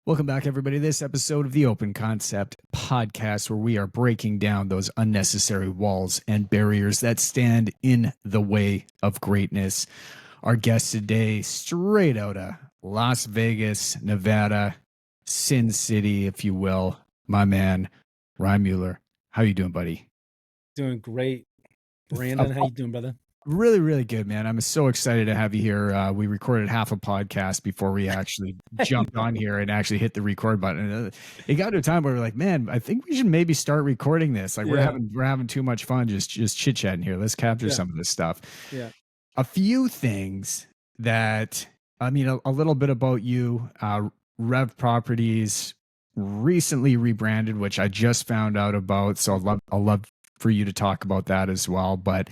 Welcome back, everybody, to this episode of the Open Concept Podcast, where we are breaking down those unnecessary walls and barriers that stand in the way of greatness. Our guest today, straight out of Las Vegas, Nevada, Sin City, if you will, my man, Ryan Mueller. How you doing, buddy? Doing great. Brandon, how you doing, brother? Really, really good, man. I'm so excited to have you here. We recorded half a podcast before we actually jumped on here and actually hit the record button. It got to a time where we're like, man, I think we should maybe start recording this. Like we're having too much fun just chit chatting here. Let's capture some of this stuff. Yeah. A few things that, I mean, a little bit about you. Rev Properties recently rebranded, which I just found out about. So I'll love for you to talk about that as well. But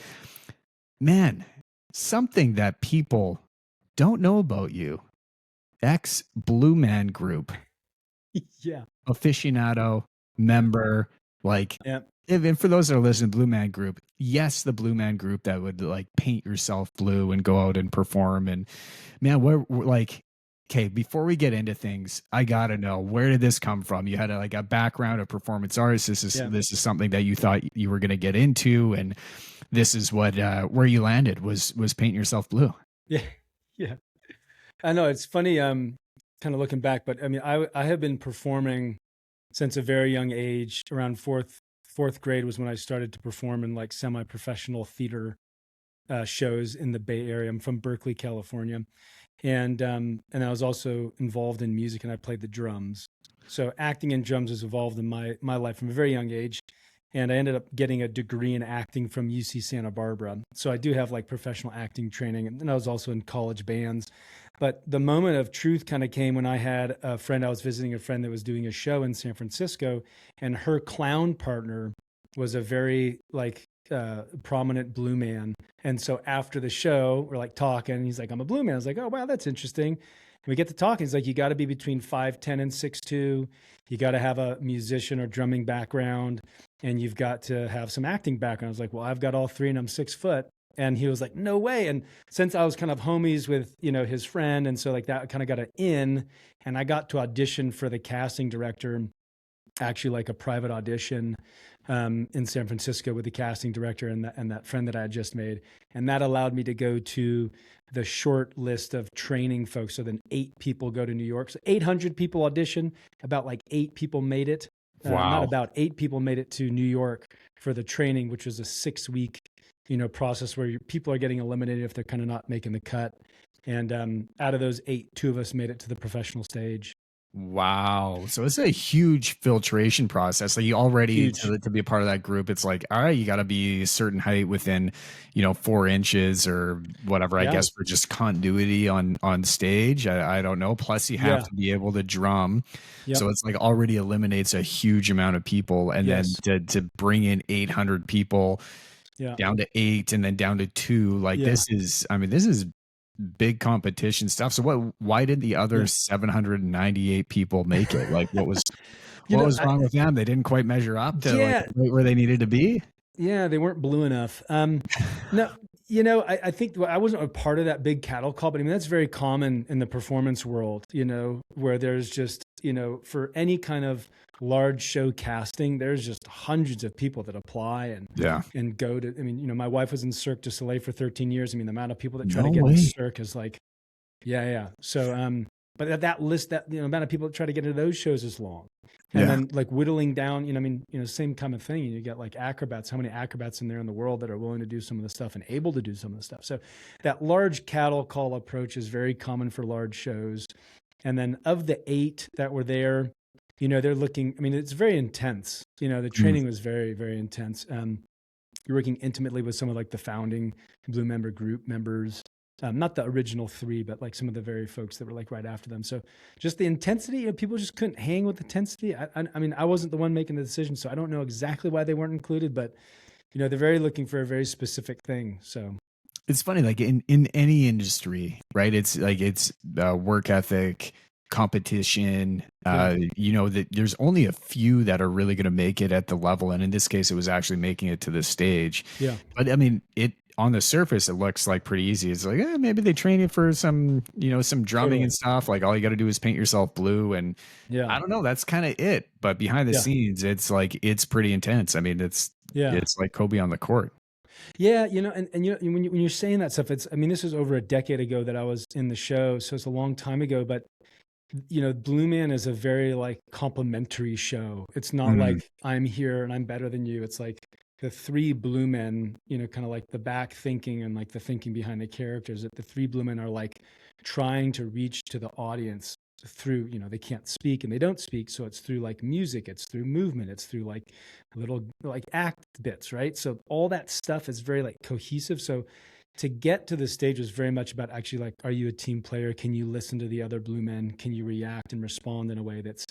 man, something that people don't know about you, ex-Blue Man Group. Yeah. Aficionado, member, like, and for those that are listening, Blue Man Group, yes, the Blue Man Group that would like paint yourself blue and go out and perform. And man, we're like, okay, before we get into things, I gotta know, where did this come from? You had a background of performance arts. This is something that you thought you were going to get into, and this is what where you landed was painting yourself blue. Yeah. I know it's funny. Kind of looking back, but I mean, I have been performing since a very young age. Around fourth grade was when I started to perform in like semi-professional theater shows in the Bay Area. I'm from Berkeley, California. And I was also involved in music, and I played the drums. So acting and drums has evolved in my life from a very young age. And I ended up getting a degree in acting from UC Santa Barbara. So I do have like professional acting training. And then I was also in college bands. But the moment of truth kind of came when I had a friend, I was visiting a friend that was doing a show in San Francisco, and her clown partner was a very like prominent blue man. And so after the show, we're like talking, and he's like, I'm a blue man. I was like, oh, wow, that's interesting. And we get to talking. He's like, you got to be between 5'10" and 6'2". You got to have a musician or drumming background, and you've got to have some acting background. I was like, well, I've got all three, and I'm 6 foot. And he was like, no way. And since I was kind of homies with, his friend, and so like that kind of got an in, and I got to audition for the casting director, actually like a private audition in San Francisco with the casting director and that friend that I had just made. And that allowed me to go to the short list of training folks. So then 8 people go to New York. So 800 people audition, about like 8 people made it. Wow. Not about 8 people made it to New York for the training, which was a 6-week, process where people are getting eliminated if they're kind of not making the cut. And out of those 8, 2 of us made it to the professional stage. Wow. So it's a huge filtration process. Like you already to be a part of that group, it's like, all right, you got to be a certain height within, 4 inches or whatever, I guess, for just continuity on stage. I don't know. Plus you have to be able to drum. Yep. So it's like already eliminates a huge amount of people. And then to bring in 800 people down to 8 and then down to 2, like this is big competition stuff. So why did the other 798 people make it? Like what was wrong with them? They didn't quite measure up to where they needed to be. Yeah, they weren't blue enough. No, I think I wasn't a part of that big cattle call, but I mean, that's very common in the performance world, where there's just, for any kind of large show casting, there's just hundreds of people that apply and go to, my wife was in Cirque du Soleil for 13 years. I mean, the amount of people that try to get into Cirque is like, So, but that list, that, amount of people that try to get into those shows is long. And then like whittling down, same kind of thing. You get like acrobats, how many acrobats in there in the world that are willing to do some of the stuff and able to do some of the stuff. So that large cattle call approach is very common for large shows. And then of the 8 that were there, they're looking, it's very intense. The training was very, very intense. you're working intimately with some of like the founding Blue Member group members. Not the original three, but like some of the very folks that were like right after them. So just the intensity, you know, people just couldn't hang with intensity. I mean, I wasn't the one making the decision, so I don't know exactly why they weren't included, but you know, they're very looking for a very specific thing. So it's funny, like in any industry, right? It's like it's work ethic, competition. You know that there's only a few that are really going to make it at the level, and in this case, it was actually making it to the stage. yeah, But I mean, it on the surface, it looks like pretty easy. It's like maybe they train you for some, you know, some drumming totally. and stuff. Like all you got to do is paint yourself blue, and Yeah, I don't know. That's kind of it. But behind the yeah, scenes, it's like it's pretty intense. I mean, yeah. it's like Kobe on the court. Yeah, you know, and you know, when you're saying that stuff, I mean, this was over a decade ago that I was in the show, so it's a long time ago. But you know, Blue Man is a very like complimentary show. It's not Mm, like I'm here and I'm better than you. It's like the three Blue Men, you know, kind of like the back thinking and like the thinking behind the characters. That the three Blue Men are like trying to reach to the audience through, you know, they can't speak and they don't speak, so it's through like music, it's through movement, it's through like little like act bits, right? So all that stuff is very like cohesive. So to get to the stage was very much about actually like, are you a team player? Can you listen to the other Blue Men? Can you react and respond in a way that's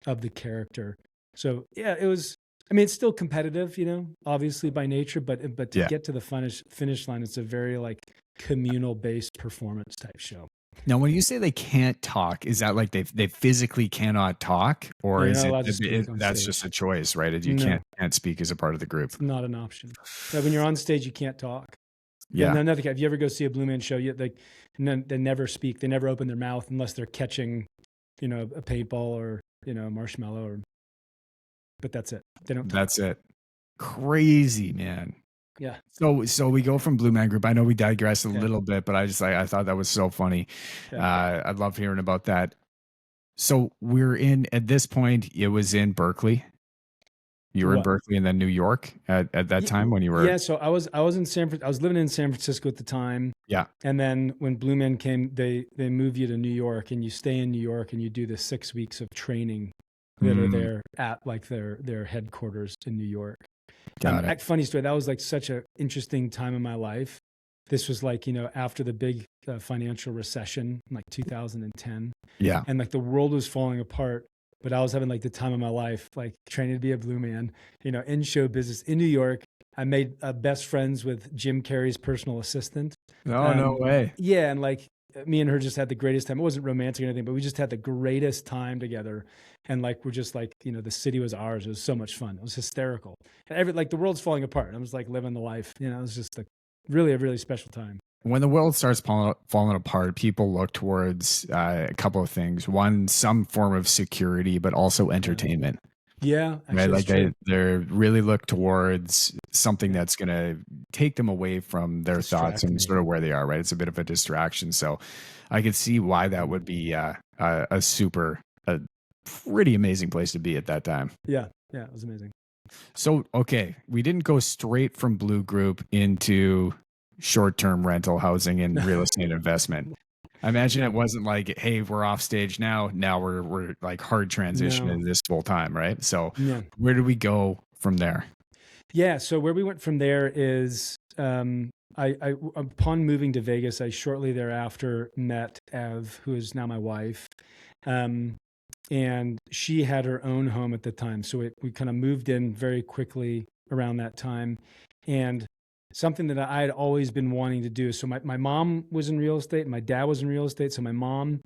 of the character? So yeah, it was. I mean, it's still competitive, you know, obviously by nature, but to yeah. get to the finish line, it's a very like communal based performance type show. Now, when you say they can't talk, is that like they physically cannot talk, Yeah, or you're is not it, allowed to speak on that's just stage. a choice, right? You No, can't speak as a part of the group. it's not an option. Like when you're on stage, you can't talk. Yeah, Yeah, no, nothing. If you ever go see a Blue Man show, they never speak. They never open their mouth unless they're catching, you know, a paintball or you know, a marshmallow. Or, but that's it. They don't talk. that's it. Crazy, man. Yeah, So we go from Blue Man Group. I know we digressed a yeah, little bit, but I thought that was so funny. yeah. I love hearing about that. So we're in at this point. It was in Berkeley. You were in What? Berkeley and then New York at that time when you were. Yeah. So I was in I was living in San Francisco at the time, Yeah. and then when Blue Man came, they move you to New York, and you stay in New York, and you do the 6 weeks of training that are Mm, there at like their headquarters in New York. got it. Funny story. That was like such an interesting time in my life. This was like, you know, after the big financial recession, in like 2010, Yeah. and like the world was falling apart. But I was having like the time of my life, like training to be a Blue Man, you know, in show business in New York. I made best friends with Jim Carrey's personal assistant. Oh, no way. Yeah, and like me and her just had the greatest time. It wasn't romantic or anything, but we just had the greatest time together. And like we're just like, you know, the city was ours. It was so much fun. It was hysterical. And like the world's falling apart. I was like living the life. You know, it was just like really a really special time. When the world starts falling apart, people look towards a couple of things. One, some form of security, but also Yeah. entertainment. Yeah, Right, actually that's like true. they really look towards something Yeah. that's going to take them away from their thoughts Distract and me. sort of where they are. Right, it's a bit of a distraction. So, I could see why that Mm. would be a pretty amazing place to be at that time. Yeah. Yeah. It was amazing. So, okay, we didn't go straight from Blue Group into short-term rental housing and real estate investment. I imagine it No. wasn't like, hey, we're off stage now. Now we're like hard transition No. into this full time, right? So No. where do we go from there? Yeah. So where we went from there is I upon moving to Vegas, I shortly thereafter met Ev, who is now my wife. Um, and she had her own home at the time. So we kind of moved in very quickly around that time. And something that I had always been wanting to do. So my mom was in real estate, my dad was in real estate. So my mom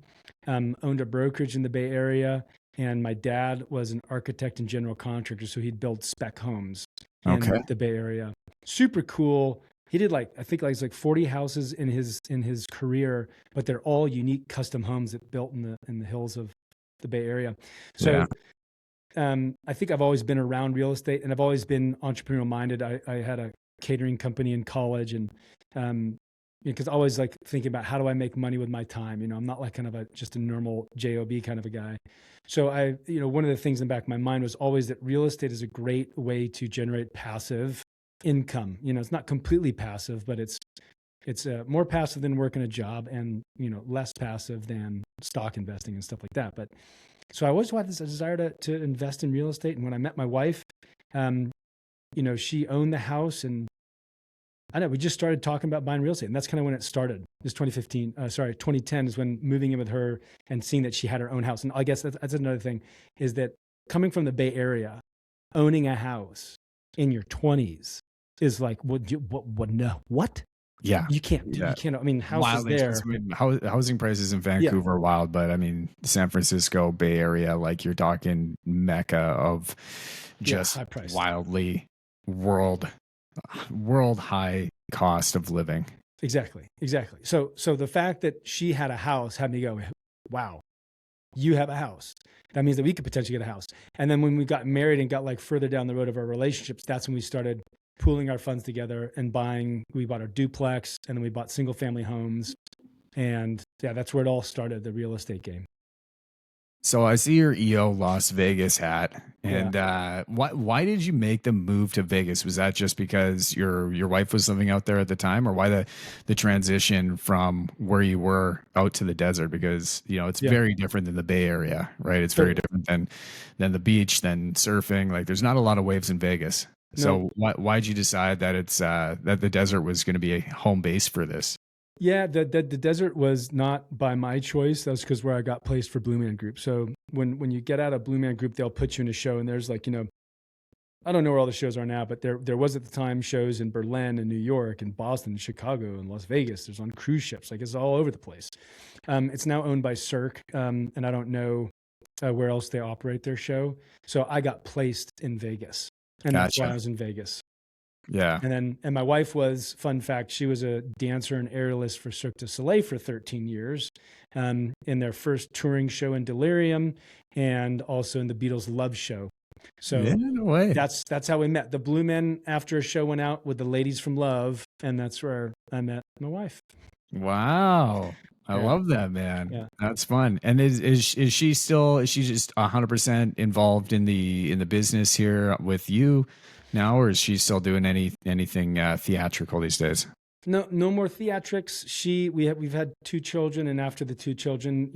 owned a brokerage in the Bay Area, and my dad was an architect and general contractor. So he'd build spec homes Okay. in the Bay Area. Super cool. He did like I think like 40 houses in his career, but they're all unique custom homes that built in the hills of the Bay Area. Yeah. So I think I've always been around real estate, and I've always been entrepreneurial minded. I had a catering company in college, and because I always like thinking about how do I make money with my time. You know, I'm not like kind of just a normal job kind of a guy. So one of the things in the back of my mind was always that real estate is a great way to generate passive income. You know, it's not completely passive, but it's more passive than working a job, and less passive than stock investing and stuff like that. But so I always had this desire to invest in real estate. And when I met my wife, she owned the house, and I know we just started talking about buying real estate, and that's kind of when it started. This 2010 is when moving in with her and seeing that she had her own house. And I guess that's another thing, is that coming from the Bay Area, owning a house in your 20s is like, what? Yeah. You can't, I mean, houses there. I mean, housing prices in Vancouver are wild, but I mean, San Francisco, Bay Area, like you're talking mecca of just wildly world high cost of living. Exactly. So the fact that she had a house had me go, wow, you have a house. That means that we could potentially get a house. And then when we got married and got like further down the road of our relationships, that's when we started pooling our funds together and we bought our duplex, and then we bought single family homes. And yeah, that's where it all started, the real estate game. So I see your EO Las Vegas hat, and why did you make the move to Vegas? Was that just because your wife was living out there at the time, or why the transition from where you were out to the desert? Because it's very different than the Bay Area, right? It's very different than the beach, than surfing. Like there's not a lot of waves in Vegas. No. So why'd you decide that it's that the desert was going to be a home base for this? Yeah, the desert was not by my choice. That was because where I got placed for Blue Man Group. So when you get out of Blue Man Group, they'll put you in a show, and there's like, I don't know where all the shows are now, but there was at the time shows in Berlin and New York and Boston and Chicago and Las Vegas. There's on cruise ships. Like it's all over the place. It's now owned by Cirque, and I don't know where else they operate their show. So I got placed in Vegas, and that's why I was in Vegas. Yeah. And my wife was, fun fact, she was a dancer and aerialist for Cirque du Soleil for 13 years, in their first touring show in Delirium, and also in the Beatles' Love Show. So that's how we met. The Blue Men, after a show, went out with the ladies from Love, and that's where I met my wife. Wow. I love that, man. Yeah. That's fun. And is she just 100% involved in the business here with you now, or is she still doing anything theatrical these days? No more theatrics. We've had 2 children, and after the 2 children,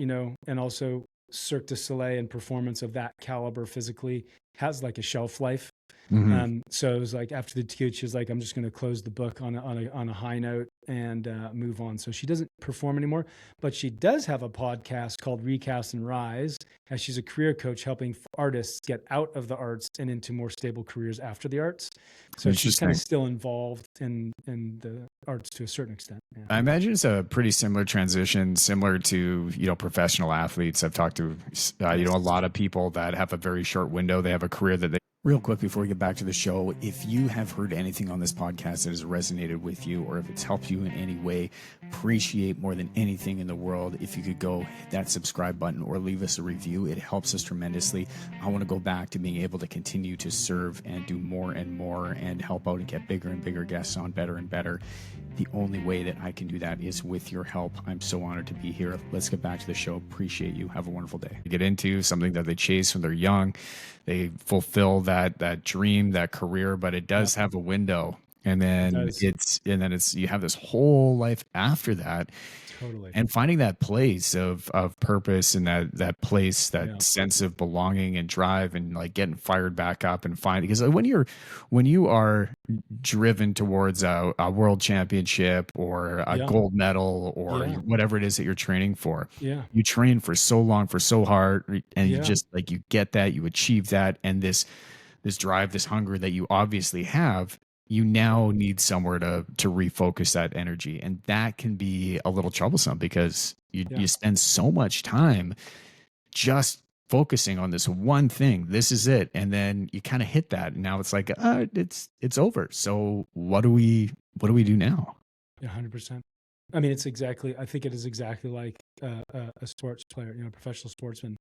and also Cirque du Soleil and performance of that caliber physically has like a shelf life. Mm-hmm. So it was like after the 2, she was like, I'm just going to close the book on a high note and move on. So she doesn't perform anymore, but she does have a podcast called Recast and Rise, as she's a career coach helping artists get out of the arts and into more stable careers after the arts. So she's kind of still involved in the arts to a certain extent. Yeah. I imagine it's a pretty similar transition, similar to, professional athletes. I've talked to, a lot of people that have a very short window. They have a career that they... Real quick before we get back to the show, if you have heard anything on this podcast that has resonated with you, or if it's helped you in any way, appreciate more than anything in the world if you could go hit that subscribe button or leave us a review. It helps us tremendously. I want to go back to being able to continue to serve and do more and more and help out and get bigger and bigger guests on, better and better. The only way that I can do that is with your help. I'm so honored to be here. Let's get back to the show. Appreciate you. Have a wonderful day. Get into something that they chase when they're young. They fulfill that dream, that career, but it does have a window. And then you have this whole life after that. Totally. And finding that place of purpose and that place, that sense of belonging and drive, and like getting fired back up and because when you are driven towards a world championship or a gold medal or whatever it is that you're training for, you train for so long, for so hard, and you just like, you get that, you achieve that. And this drive, this hunger that you obviously have, you now need somewhere to refocus that energy. And that can be a little troublesome because you spend so much time just focusing on this one thing. This is it. And then you kind of hit that. And now it's like, it's over. So what do we do now? Yeah, 100%. I mean, I think it is exactly like a sports player, professional sportsman.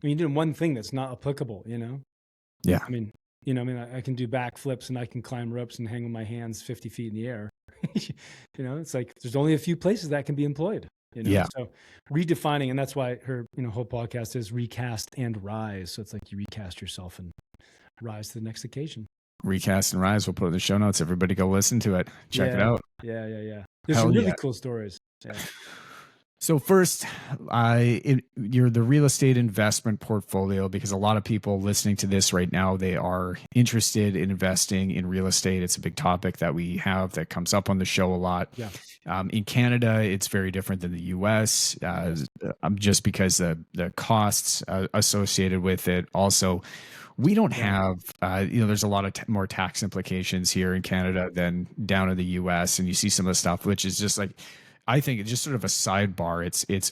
I mean, you're doing one thing that's not applicable, Yeah. I mean, I can do backflips and I can climb ropes and hang with my hands 50 feet in the air. It's like there's only a few places that can be employed. So redefining, and that's why her whole podcast is Recast and Rise. So it's like you recast yourself and rise to the next occasion. Recast and Rise. We'll put it in the show notes. Everybody go listen to it. Check it out. Yeah. There's some really cool stories. Yeah. So first, you're the real estate investment portfolio, because a lot of people listening to this right now, they are interested in investing in real estate. It's a big topic that we have that comes up on the show a lot. Yeah. In Canada, it's very different than the U.S. Just because the costs associated with it. Also, we don't have, there's a lot of more tax implications here in Canada than down in the U.S. And you see some of the stuff, which is just like, I think it's just sort of a sidebar. It's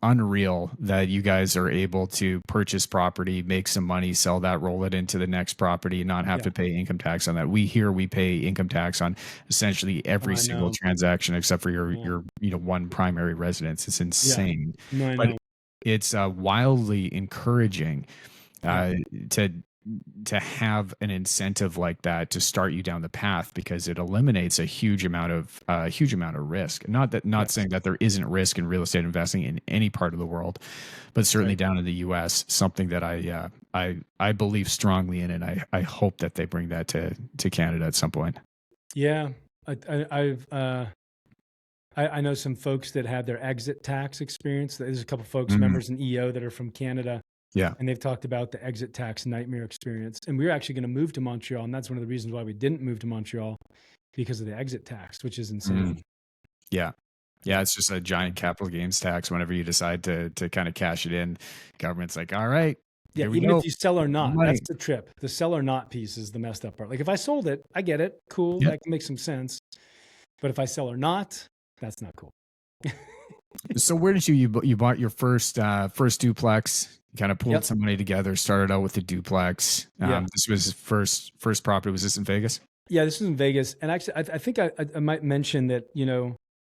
unreal that you guys are able to purchase property, make some money, sell that, roll it into the next property, and not have to pay income tax on that. We pay income tax on essentially every single transaction except for your one primary residence. It's insane. No, I but know. it's wildly encouraging to have an incentive like that to start you down the path, because it eliminates a huge amount of risk. Not saying that there isn't risk in real estate investing in any part of the world, but certainly down in the U.S., something that I believe strongly in, and I hope that they bring that to Canada at some point. Yeah, I know some folks that had their exit tax experience. There's a couple folks, members in EO, that are from Canada. Yeah. And they've talked about the exit tax nightmare experience. And we were actually going to move to Montreal. And that's one of the reasons why we didn't move to Montreal, because of the exit tax, which is insane. Yeah. Yeah. It's just a giant capital gains tax whenever you decide to kind of cash it in. Government's like, all right. Yeah. Even if you sell or not, that's the trip. The sell or not piece is the messed up part. Like if I sold it, I get it. Cool. That can make some sense. But if I sell or not, that's not cool. So where did you bought your first duplex? You kind of pulled some money together, started out with a duplex. This was first property. Was this in Vegas? Yeah, this was in Vegas. And actually, I think I might mention that,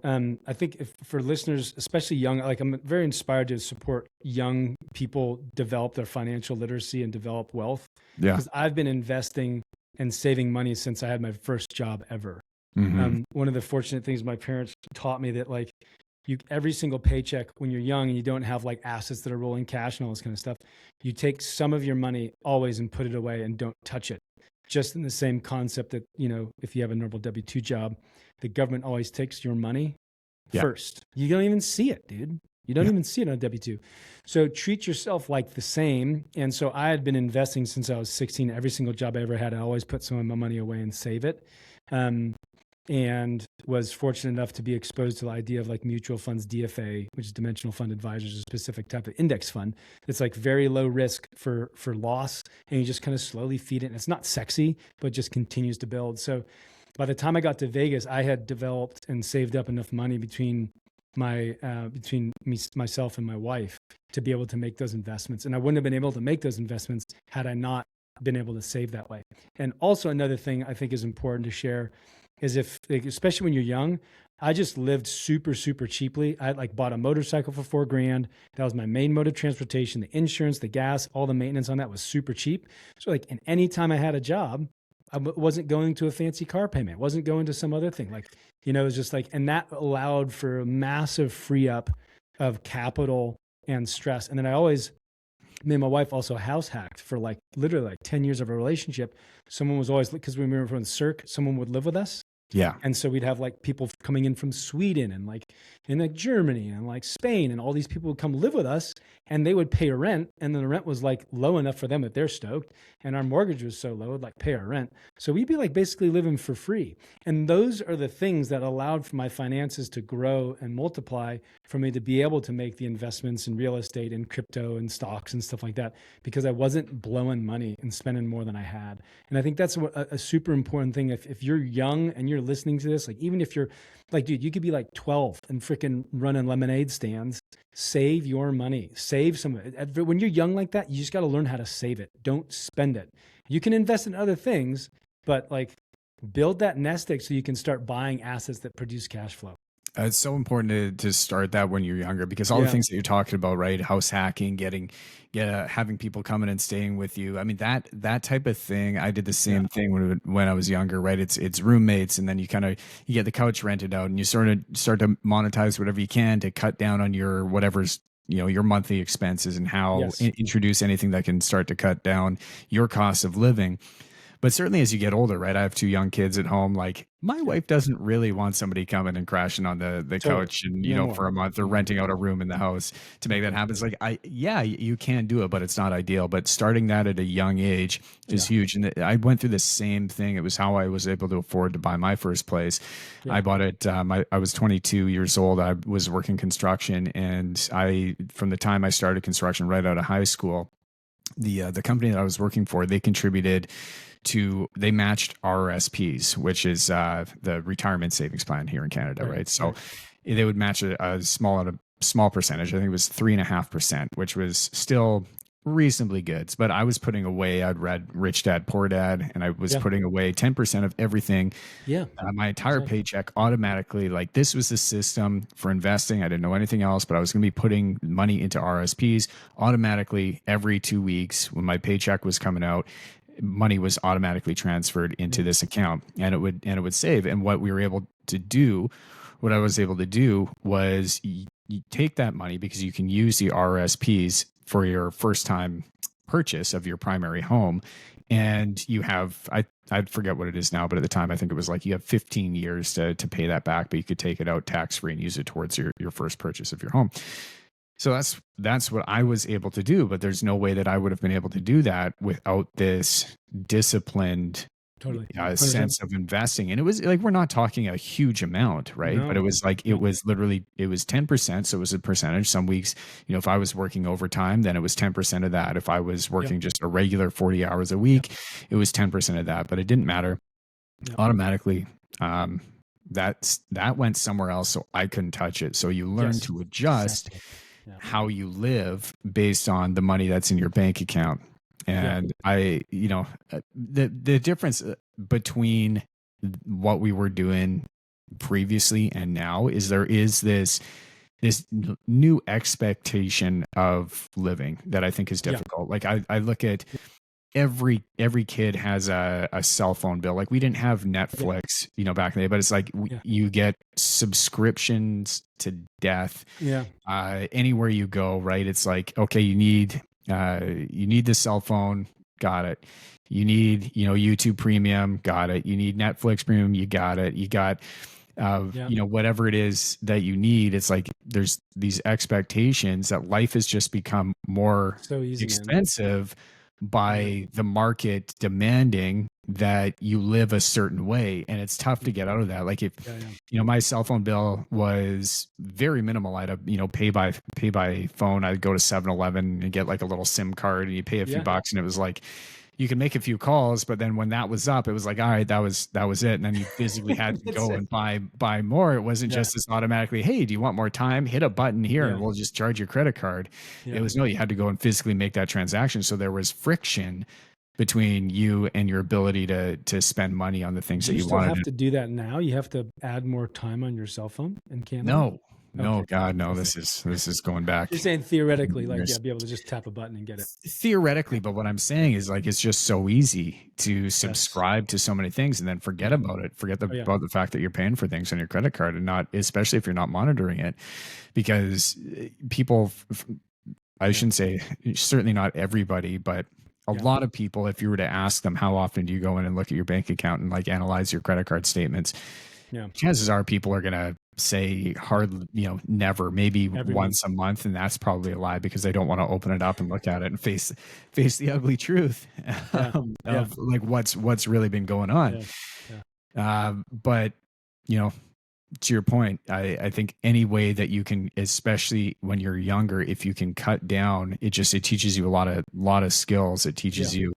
I think for listeners, especially young, like I'm very inspired to support young people develop their financial literacy and develop wealth. Yeah. Because I've been investing and saving money since I had my first job ever. One of the fortunate things my parents taught me, that like, every single paycheck when you're young and you don't have like assets that are rolling cash and all this kind of stuff, you take some of your money always and put it away and don't touch it. Just in the same concept that, if you have a normal W-2 job, the government always takes your money first. You don't even see it, dude. You don't even see it on a W-2. So treat yourself like the same. And so I had been investing since I was 16. Every single job I ever had, I always put some of my money away and save it. And was fortunate enough to be exposed to the idea of like mutual funds, DFA, which is dimensional fund advisors, a specific type of index fund that's like very low risk for loss. And you just kind of slowly feed it. And it's not sexy, but just continues to build. So by the time I got to Vegas, I had developed and saved up enough money between myself and my wife to be able to make those investments. And I wouldn't have been able to make those investments had I not been able to save that way. And also another thing I think is important to share is especially when you're young, I just lived super, super cheaply. I like bought a motorcycle for $4,000. That was my main mode of transportation. The insurance, the gas, all the maintenance on that was super cheap. So like, and anytime I had a job, I wasn't going to a fancy car payment, wasn't going to some other thing. Like, it was just like, and that allowed for a massive free up of capital and stress. And then me and my wife also house hacked for like literally like 10 years of a relationship. Someone was always, because we were from Cirque, someone would live with us. Yeah. And so we'd have like people coming in from Sweden and like in like Germany and like Spain, and all these people would come live with us, and they would pay a rent. And then the rent was like low enough for them that they're stoked. And our mortgage was so low, it'd like pay our rent. So we'd be like basically living for free. And those are the things that allowed for my finances to grow and multiply, for me to be able to make the investments in real estate and crypto and stocks and stuff like that, because I wasn't blowing money and spending more than I had. And I think that's a super important thing. If you're young and you're listening to this, like even if you're like, dude, you could be like 12 and freaking running lemonade stands. Save your money. Save some of it. When you're young like that, you just got to learn how to save it. Don't spend it. You can invest in other things, but like build that nest egg so you can start buying assets that produce cash flow. It's so important to start that when you're younger, because all the things that you're talking about, right? House hacking, having people coming and staying with you. I mean, that type of thing. I did the same thing when I was younger, right? It's roommates, and then you get the couch rented out, and you sort of start to monetize whatever you can to cut down on your whatever's your monthly expenses, and how introduce anything that can start to cut down your cost of living. But certainly as you get older, right? I have 2 young kids at home. Like my wife doesn't really want somebody coming and crashing on the Totally. couch and, No more. for a month or No more. renting out a room in the house to make that happen. It's like yeah, you can do it, but it's not ideal. But starting that at a young age is Yeah. huge. And I went through the same thing. It was how I was able to afford to buy my first place. I Yeah. bought it. I was 22 years old. I was working construction, and from the time I started construction right out of high school, the company that I was working for, they matched RRSPs, which is the retirement savings plan here in Canada, right? So Right. they would match a small percentage. I think it was 3.5%, which was still reasonably good. But I was putting away. I'd read Rich Dad Poor Dad, and I was Yeah. putting away 10% of everything, Yeah. my entire Exactly. paycheck automatically. Like this was the system for investing. I didn't know anything else, but I was going to be putting money into RSPs automatically every 2 weeks when my paycheck was coming out. Money was automatically transferred into Yeah. this account, and it would save. And what I was able to do was you take that money because you can use the RSPs for your first time purchase of your primary home, and you have I forget what it is now, but at the time I think it was like you have 15 years to pay that back, but you could take it out tax free and use it towards your first purchase of your home. So that's what I was able to do, but there's no way that I would have been able to do that without this disciplined Totally. sense 100%. of investing. And it was like we're not talking a huge amount, right? But it No. was like No. it was 10%, so it was a percentage. Some weeks, if I was working overtime, then it was 10% of that. If I was Yep. working just a regular 40 hours a Yep. week, it was 10% of that. But it didn't matter Yep. automatically. That went somewhere else, so I couldn't touch it. So you learn Yes. to adjust Exactly. Yeah. how you live based on the money that's in your bank account. Yeah. And the difference between what we were doing previously and now is there is this new expectation of living that I think is Yeah. difficult. Like I look at every kid has a cell phone bill. Like we didn't have Yeah. Netflix, back in the day, but it's like Yeah. you get subscriptions to death Yeah. anywhere you go, right? It's like, okay, you need the cell phone, got it. You need, YouTube Premium, got it. You need Netflix Premium, you got it. You got Yeah. whatever it is that you need. It's like there's these expectations that life has just become more So easy, man. expensive by the market demanding that you live a certain way, and it's tough to get out of that. Like if Yeah. my cell phone bill was very minimal. I'd pay by phone. I'd go to 7-Eleven and get like a little SIM card, and you pay a few Yeah. bucks, and it was like you can make a few calls, but then when that was up, it was like, all right, that was it. And then you physically had to That's go it. and buy more. It wasn't Yeah. just this automatically, hey, do you want more time? Hit a button here and Yeah. we'll just charge your credit card. It Yeah. was no, you had to go and physically make that transaction. So there was friction between you and your ability to spend money on the things Do that you you still wanted have to. to do that now? You have to add more time on your cell phone in Canada? No, Okay. God, no. Okay. This is going back. You're saying theoretically, like, years. yeah, be able to just tap a button and get it. Theoretically, but what I'm saying is like it's just so easy to Yes. subscribe to so many things and then forget about it. Forget Oh, yeah. about the fact that you're paying for things on your credit card, and not, especially if you're not monitoring it, because people, I shouldn't say, certainly not everybody, but a Yeah. lot of people, if you were to ask them how often do you go in and look at your bank account and like analyze your credit card statements, Yeah. chances are people are going to say hardly, never, maybe Every once a month. And that's probably a lie because they don't want to open it up and look at it and face the ugly truth Yeah. Yeah. of like what's really been going on. Yeah. But, to your point, I think any way that you can, especially when you're younger, if you can cut down, it teaches you a lot of skills. It teaches Yeah. you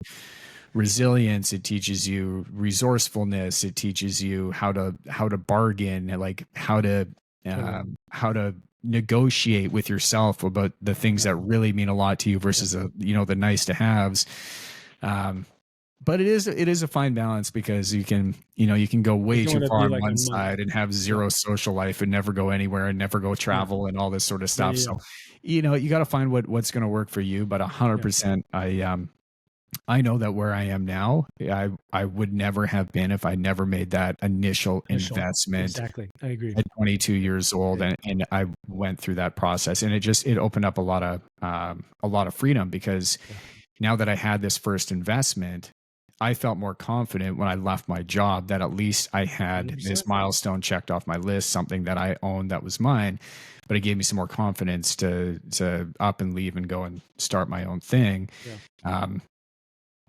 resilience. It teaches you resourcefulness. It teaches you how to bargain, and like how to negotiate with yourself about the things that really mean a lot to you versus the nice to haves. But it is a fine balance because you can go way don't too wanna far be on like a one monk. side and have zero social life and never go anywhere and never go travel and all this sort of stuff. Yeah. So, you got to find what's going to work for you. But 100%, I know that where I am now, I would never have been if I never made that initial investment Exactly. I agree. at 22 years old, and I went through that process, and it opened up a lot of freedom because now that I had this first investment, I felt more confident when I left my job that at least I had this 100%. milestone checked off my list, something that I owned that was mine. But it gave me some more confidence to up and leave and go and start my own thing. Yeah. Um,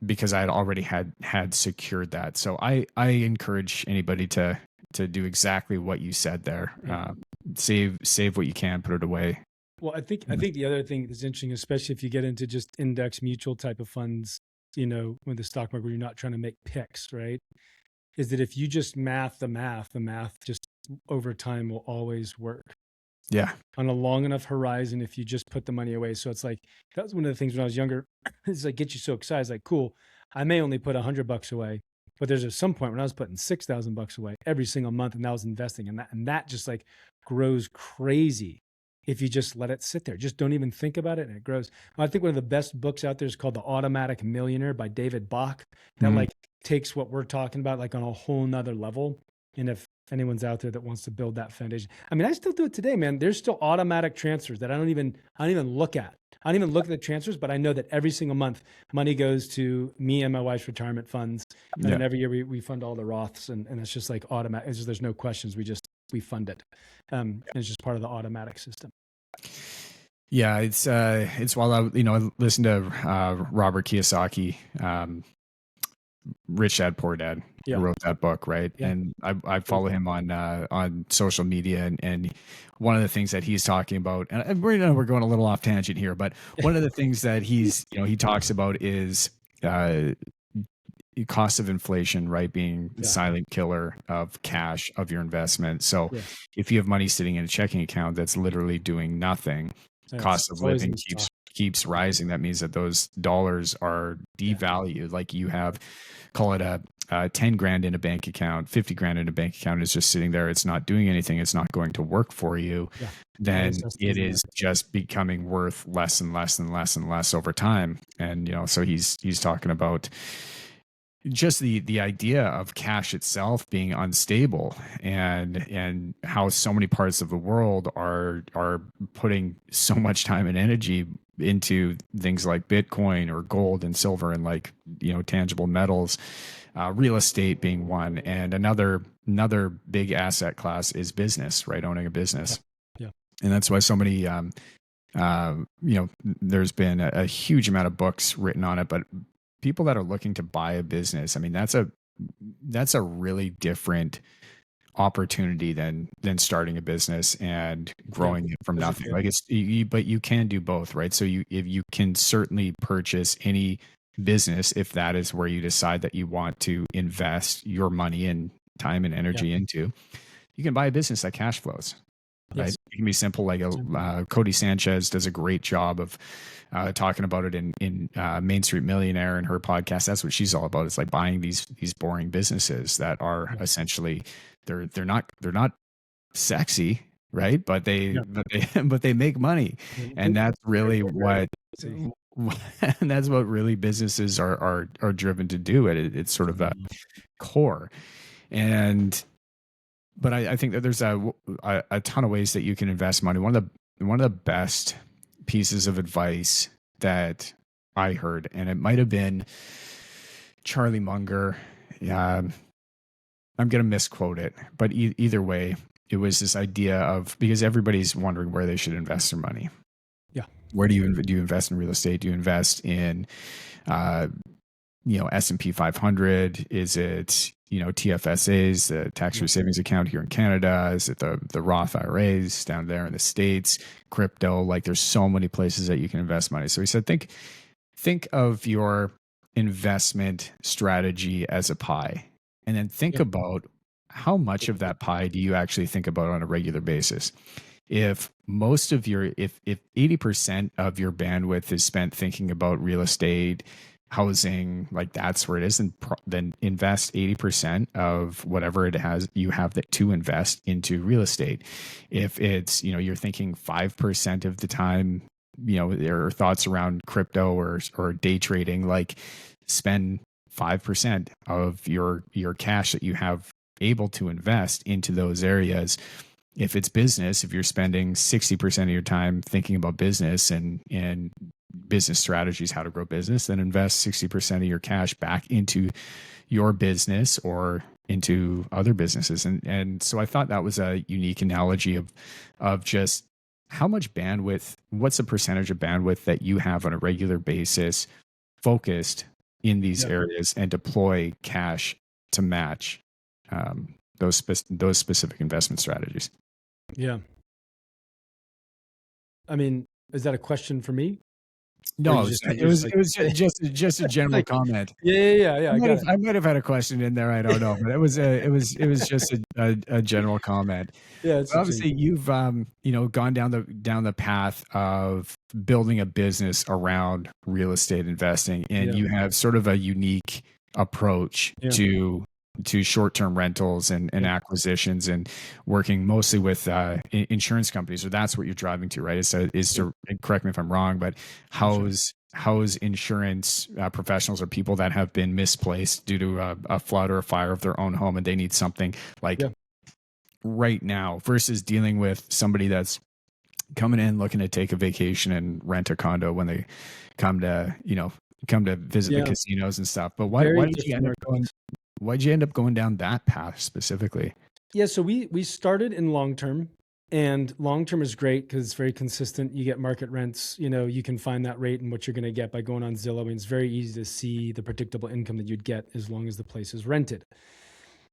because I had already had secured that. So I encourage anybody to do exactly what you said there. Yeah. Save what you can, put it away. Well, I think the other thing that's interesting, especially if you get into just index mutual type of funds, with the stock market, where you're not trying to make picks, right? Is that if you just the math just over time will always work. Yeah. On a long enough horizon, if you just put the money away. So it's like, that was one of the things when I was younger, it's like, get you so excited. It's like, cool, I may only put $100 away, but there's some point when I was putting $6,000 away every single month, and that was investing, and that just like grows crazy if you just let it sit there. Just don't even think about it, and it grows. I think one of the best books out there is called The Automatic Millionaire by David Bach, that like takes what we're talking about like on a whole nother level. And if anyone's out there that wants to build that foundation, I mean, I still do it today, man. There's still automatic transfers that I don't even look at. I don't even look at the transfers, but I know that every single month money goes to me and my wife's retirement funds. And then every year we fund all the Roths, and it's just like automatic. It's just, there's no questions. We fund it. And it's just part of the automatic system. Yeah, it's while I listened to Robert Kiyosaki, Rich Dad Poor Dad, who wrote that book, right? Yeah. And I follow him on social media, and one of the things that he's talking about, and we're going a little off tangent here, but one of the things that he talks about is cost of inflation, right, being the silent killer of cash, of your investment. So if you have money sitting in a checking account that's literally doing nothing, cost of living keeps rising. That means that those dollars are devalued. Like you have, call it a 10 grand in a bank account, 50 grand in a bank account is just sitting there. It's not doing anything. It's not going to work for you. Then it is just becoming worth less and less and less and less over time. And, so he's talking about just the idea of cash itself being unstable, and how so many parts of the world are putting so much time and energy into things like Bitcoin or gold and silver and tangible metals, real estate being one, and another big asset class is business, right? Owning a business. Yeah. And that's why so many there's been a huge amount of books written on it, but people that are looking to buy a business, I mean, that's a really different opportunity than starting a business and growing it from nothing. Like but you can do both, right? So you can certainly purchase any business if that is where you decide that you want to invest your money and time and energy into. You can buy a business that cash flows. Right? Yes. It can be simple. Like Cody Sanchez does a great job of talking about it in Main Street Millionaire and her podcast. That's what she's all about. It's like buying these boring businesses that are essentially they're not sexy, right? But they make money, and that's really what and that's what really businesses are driven to do. It's sort of a core. But I think that there's a ton of ways that you can invest money. One of the best pieces of advice that I heard, and it might have been Charlie Munger. I'm going to misquote it, but either way, it was this idea of, because everybody's wondering where they should invest their money. Yeah. Where do you invest in real estate? Do you invest in, S&P 500? Is it, TFSAs, the tax-free savings account here in Canada? Is it the Roth IRAs down there in the States? Crypto? Like, there's so many places that you can invest money. So he said, think of your investment strategy as a pie, and then think about how much of that pie do you actually think about on a regular basis. If most of if 80% of your bandwidth is spent thinking about real estate, housing, like that's where it is, then invest 80% of whatever you have that to invest into real estate. If it's, you're thinking 5% of the time, there are thoughts around crypto or day trading, like spend 5% of your cash that you have able to invest into those areas. If it's business, if you're spending 60% of your time thinking about business and business strategies, how to grow business, then invest 60% of your cash back into your business or into other businesses. And so I thought that was a unique analogy of just how much bandwidth, what's the percentage of bandwidth that you have on a regular basis focused in these areas, and deploy cash to match those specific investment strategies. Yeah. I mean, is that a question for me? No, it was just a general like, comment. Yeah. I might have had a question in there. I don't know, but it was just a general comment. Yeah, it's obviously you've gone down the path of building a business around real estate investing, and you have sort of a unique approach to short-term rentals and acquisitions, and working mostly with insurance companies. So that's what you're driving to, right? Is to, correct me if I'm wrong, but how's insurance professionals or people that have been misplaced due to a flood or a fire of their own home, and they need something like right now, versus dealing with somebody that's coming in looking to take a vacation and rent a condo when they come to visit the casinos and stuff. But why did you end up going? Why'd you end up going down that path specifically? Yeah, so we started in long-term, and long-term is great because it's very consistent. You get market rents, you can find that rate and what you're going to get by going on Zillow. I mean, it's very easy to see the predictable income that you'd get as long as the place is rented.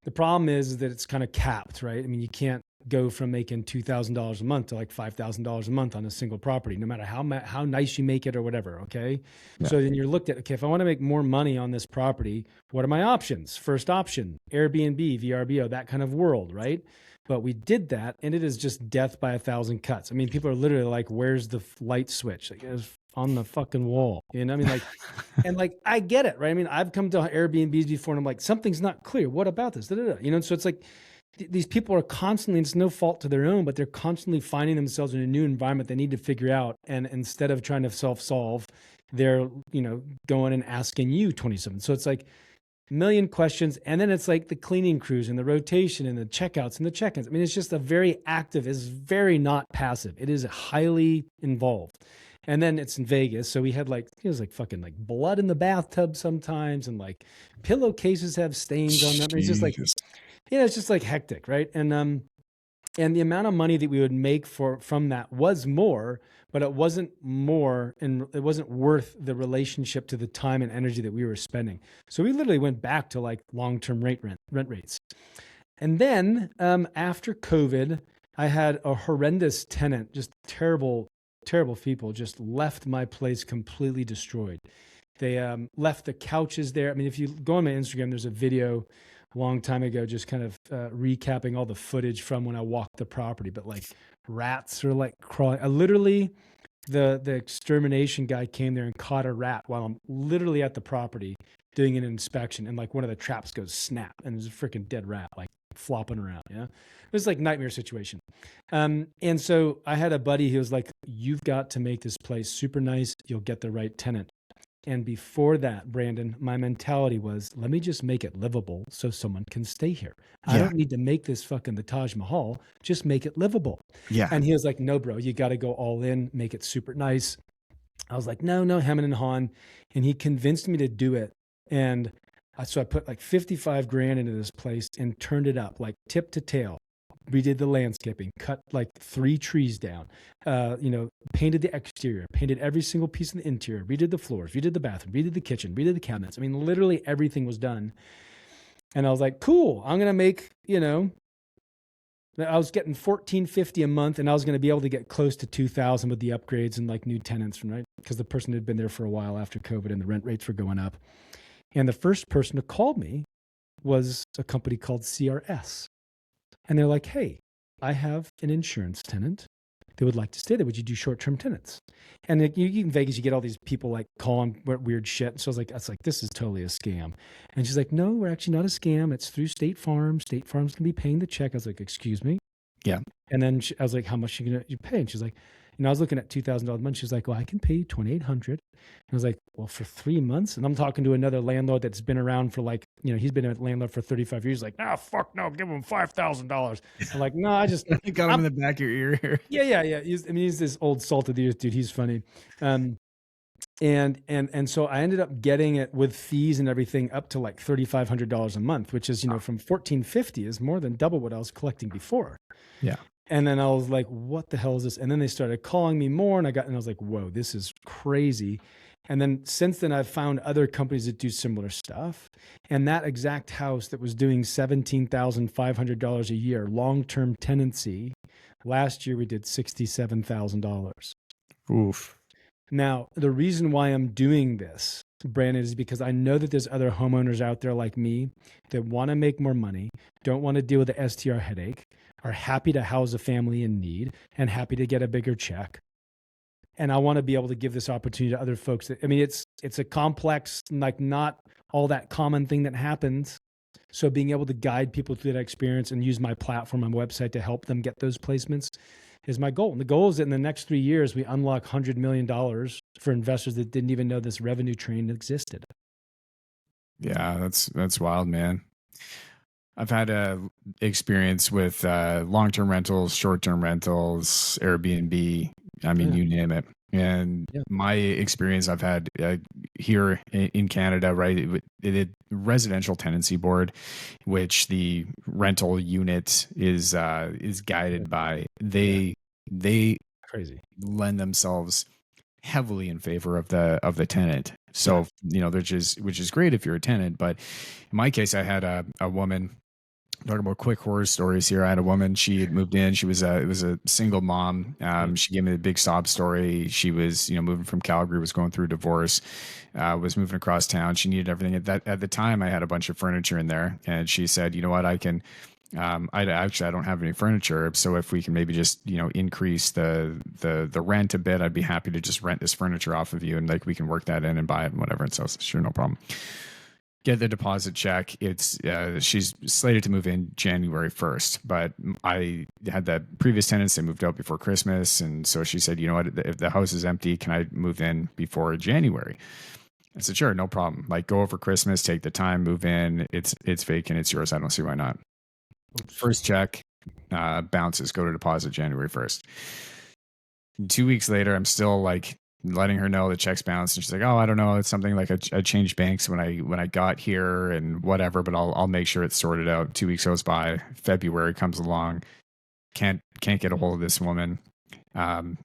The problem is that it's kind of capped, right? I mean, you can't go from making $2,000 a month to like $5,000 a month on a single property, no matter how nice you make it or whatever. Okay. Yeah. So then you're looked at, okay, if I want to make more money on this property, what are my options? First option, Airbnb, VRBO, that kind of world, right? But we did that, and it is just death by 1,000 cuts. I mean, people are literally like, where's the light switch? Like, it's on the fucking wall. I mean, like, and like, I get it, right? I mean, I've come to Airbnbs before, and I'm like, something's not clear. What about this? So it's like, these people are constantly, it's no fault to their own, but they're constantly finding themselves in a new environment they need to figure out. And instead of trying to self-solve, they're, going and asking you 27. So it's like a million questions. And then it's like the cleaning crews and the rotation and the checkouts and the check-ins. I mean, it's just it's very not passive. It is highly involved. And then it's in Vegas. So we had it was like fucking like blood in the bathtub sometimes. And like pillowcases have stains on them. It's just like, it's just like hectic, right? And the amount of money that we would make from that was more, but it wasn't more, and it wasn't worth the relationship to the time and energy that we were spending. So we literally went back to like long-term rent rates. And then after COVID, I had a horrendous tenant, just terrible people, just left my place completely destroyed. They left the couches there. I mean, if you go on my Instagram, there's a video a long time ago, just kind of recapping all the footage from when I walked the property, but like rats are like crawling. Literally, the extermination guy came there and caught a rat while I'm literally at the property doing an inspection, and like one of the traps goes snap, and there's a freaking dead rat like flopping around. Yeah, it was like nightmare situation. And so I had a buddy who was like, "You've got to make this place super nice. You'll get the right tenant." And before that, Brandon, my mentality was, let me just make it livable so someone can stay here. I don't need to make this fucking the Taj Mahal. Just make it livable. Yeah. And he was like, no, bro, you got to go all in, make it super nice. I was like, no, hemming and hawing. And he convinced me to do it. And so I put like 55 grand into this place and turned it up like tip to tail. Redid the landscaping, cut like 3 trees down, painted the exterior, painted every single piece of the interior, redid the floors, redid the bathroom, redid the kitchen, redid the cabinets. I mean, literally everything was done. And I was like, cool, I'm going to make, I was getting $1,450 a month, and I was going to be able to get close to $2,000 with the upgrades and like new tenants, right? Because the person had been there for a while after COVID and the rent rates were going up. And the first person to call me was a company called CRS. And they're like, hey, I have an insurance tenant that would like to stay there. Would you do short-term tenants? And you in Vegas, you get all these people like calling weird shit. So I was like, this is totally a scam. And she's like, no, we're actually not a scam. It's through State Farm. State Farm's going to be paying the check. I was like, excuse me? Yeah. And then I was like, how much are you going to pay? And she's like, I was looking at $2,000 a month. She's like, well, I can pay you $2,800. And I was like, well, for 3 months? And I'm talking to another landlord that's been around for like, he's been a landlord for 35 years. Like, fuck no, give him $5,000. I'm like, no, I just you got him in the back of your ear. Yeah. He's this old salt of the earth dude. He's funny. And so I ended up getting it with fees and everything up to like $3,500 a month, which is, from $1,450 is more than double what I was collecting before. Yeah. And then I was like, what the hell is this? And then they started calling me more, and I was like, whoa, this is crazy. And then since then, I've found other companies that do similar stuff. And that exact house that was doing $17,500 a year, long-term tenancy, last year we did $67,000. Oof. Now, the reason why I'm doing this, Brandon, is because I know that there's other homeowners out there like me that want to make more money, don't want to deal with the STR headache, are happy to house a family in need, and happy to get a bigger check. And I want to be able to give this opportunity to other folks. It's a complex, like not all that common thing that happens. So being able to guide people through that experience and use my platform, my website to help them get those placements is my goal. And the goal is that in the next 3 years, we unlock $100 million for investors that didn't even know this revenue train existed. Yeah, that's wild, man. I've had a experience with long-term rentals, short-term rentals, Airbnb. I mean, you name it. And my experience I've had here in Canada, right, it residential tenancy board, which the rental unit is guided by. They crazy lend themselves heavily in favor of the tenant. So which is great if you're a tenant. But in my case, I had a woman. Talking about quick horror stories here. I had a woman, she had moved in. It was a single mom. She gave me a big sob story. She was, moving from Calgary, was going through a divorce, was moving across town. She needed everything. At the time I had a bunch of furniture in there, and she said, you know what, I can, I don't have any furniture. So if we can maybe just, increase the rent a bit, I'd be happy to just rent this furniture off of you. And like, we can work that in and buy it and whatever. And so I was, sure, no problem. Get the deposit check. It's she's slated to move in January 1st, but I had that previous tenants. They moved out before Christmas, and so she said, "You know what? If the house is empty, can I move in before January?" I said, "Sure, no problem. Like, go over Christmas, take the time, move in. It's vacant. It's yours. I don't see why not." Oops. First check bounces. Go to deposit January 1st. 2 weeks later, I'm still like letting her know the check's bounced, and she's like, "Oh, I don't know. It's something like I changed banks when I got here and whatever, but I'll make sure it's sorted out." 2 weeks goes by. February comes along. Can't get a hold of this woman.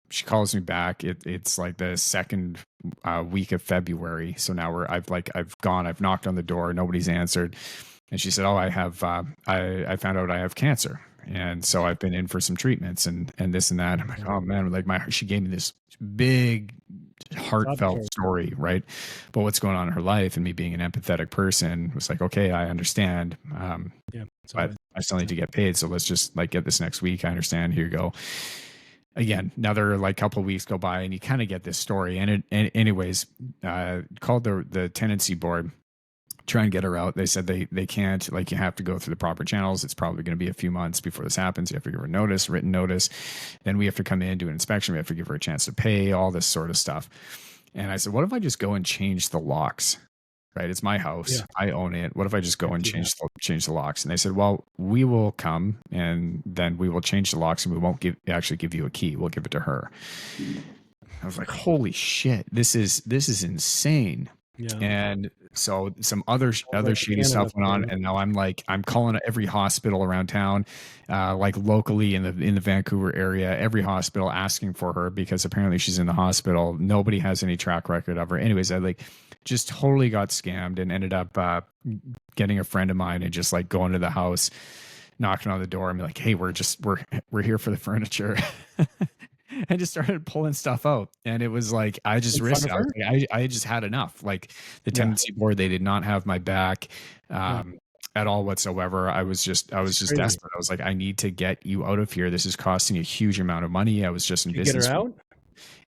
She calls me back. It's like the second week of February. So now I've knocked on the door. Nobody's answered. And she said, "Oh, I have I found out I have cancer. And so I've been in for some treatments and this and that." I'm like, "Oh man," like she gave me this big heartfelt story, right? But what's going on in her life, and me being an empathetic person was like, okay, I understand. But I still need to get paid. So let's just like get this next week. I understand. Here you go. Again, another like couple of weeks go by, and you kind of get this story. And anyways, called the tenancy board, try and get her out. They said they can't, like, you have to go through the proper channels. It's probably going to be a few months before this happens. You have to give her a written notice. Then we have to come in, do an inspection. We have to give her a chance to pay, all this sort of stuff. And I said, what if I just go and change the locks? Right? It's my house. Yeah. I own it. What if I just go and change the locks? And they said, well, we will come and then we will change the locks, and we won't actually give you a key. We'll give it to her. I was like, holy shit, this is insane. Yeah. And so some other shady stuff went on, and now I'm calling every hospital around town, like locally in the Vancouver area, every hospital asking for her, because apparently she's in the hospital. Nobody has any track record of her. Anyways, I just totally got scammed and ended up getting a friend of mine and just like going to the house, knocking on the door and be like, "Hey, we're here for the furniture." I just started pulling stuff out, and it was like I just risked it. I just had enough. Like the tenancy board, they did not have my back at all whatsoever. I was just desperate. I was like, I need to get you out of here. This is costing a huge amount of money. I was just in business. Get her out?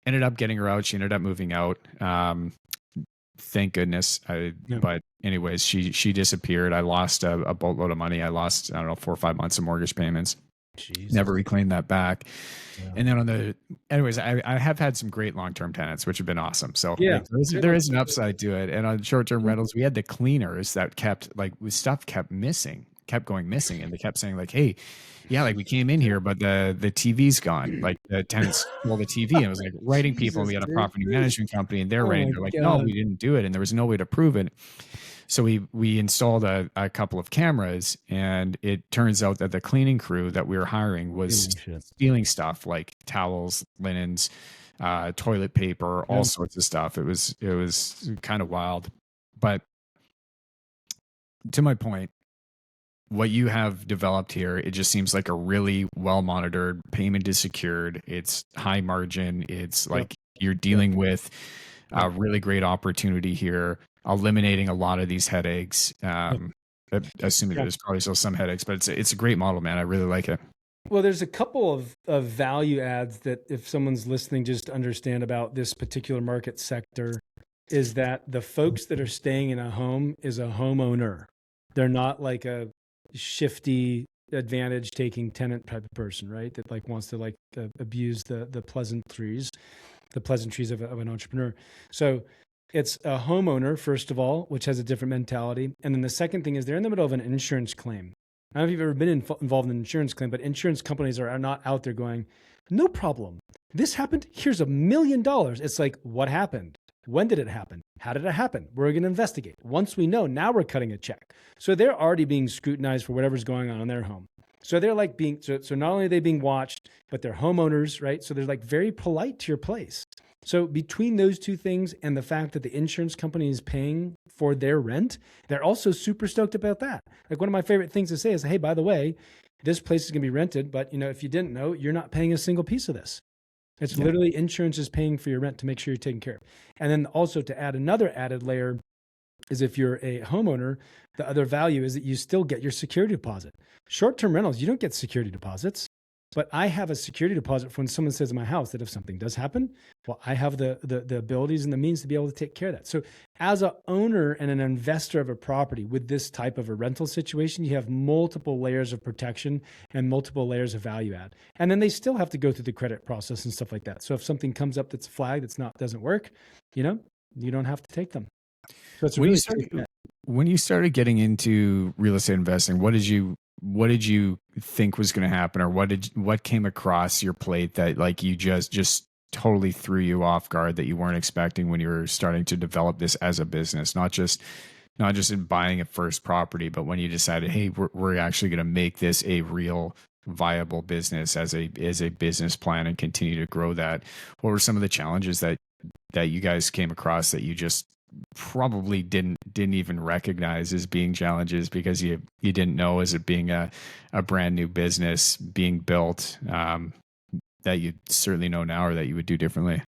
Ended up getting her out. She ended up moving out. Thank goodness. But anyways, she disappeared. I lost a boatload of money. I lost, I don't know, 4 or 5 months of mortgage payments. Jeez. Never reclaimed that back. Yeah. And then anyways, I have had some great long-term tenants, which have been awesome. So there is an upside to it. And on short-term rentals, we had the cleaners that stuff kept missing. kept going missing, and they kept saying like, "Hey, yeah, like we came in here, but the TV's gone. Like the tenants stole the TV." And it was like writing people, and Jesus, we had a dude. property management company, and they're Oh writing. my They're like, "No, God. we didn't do it," and there was no way to prove it. So we installed a couple of cameras, and it turns out that the cleaning crew that we were hiring was stealing stuff like towels, linens, toilet paper, all sorts of stuff. It was kind of wild. But to my point, what you have developed here, it just seems like a really well monitored, payment is secured. It's high margin. It's like you're dealing with a really great opportunity here, eliminating a lot of these headaches. Assuming there's probably still some headaches, but it's a great model, man. I really like it. Well, there's a couple of value adds that if someone's listening, just to understand about this particular market sector, is that the folks that are staying in a home is a homeowner. They're not like a shifty advantage taking tenant type of person, right? That like wants to like abuse the pleasantries of an entrepreneur. So it's a homeowner, first of all, which has a different mentality. And then the second thing is they're in the middle of an insurance claim. I don't know if you've ever been involved in an insurance claim, but insurance companies are not out there going, no problem. This happened. Here's $1 million. It's like, what happened? When did it happen? How did it happen? We're going to investigate. Once we know, now we're cutting a check. So they're already being scrutinized for whatever's going on in their home. So they're like so not only are they being watched, but they're homeowners, right? So they're like very polite to your place. So between those two things and the fact that the insurance company is paying for their rent, they're also super stoked about that. Like one of my favorite things to say is, hey, by the way, this place is going to be rented, but if you didn't know, you're not paying a single piece of this. It's literally insurance is paying for your rent to make sure you're taken care of. And then also to add another added layer is if you're a homeowner, the other value is that you still get your security deposit. Short-term rentals, you don't get security deposits, but I have a security deposit for when someone says in my house that if something does happen, well, I have the abilities and the means to be able to take care of that. So as an owner and an investor of a property with this type of a rental situation, you have multiple layers of protection and multiple layers of value add. And then they still have to go through the credit process and stuff like that. So if something comes up that's flagged, doesn't work, you don't have to take them. So it's when you started getting into real estate investing, what did you think was going to happen, or what came across your plate that like you just totally threw you off guard that you weren't expecting when you were starting to develop this as a business, not just in buying a first property, but when you decided, hey, we're actually going to make this a real viable business as a business plan and continue to grow that? What were some of the challenges that you guys came across that you just probably didn't even recognize as being challenges because you didn't know as it being a brand new business being built, that you certainly know now or that you would do differently?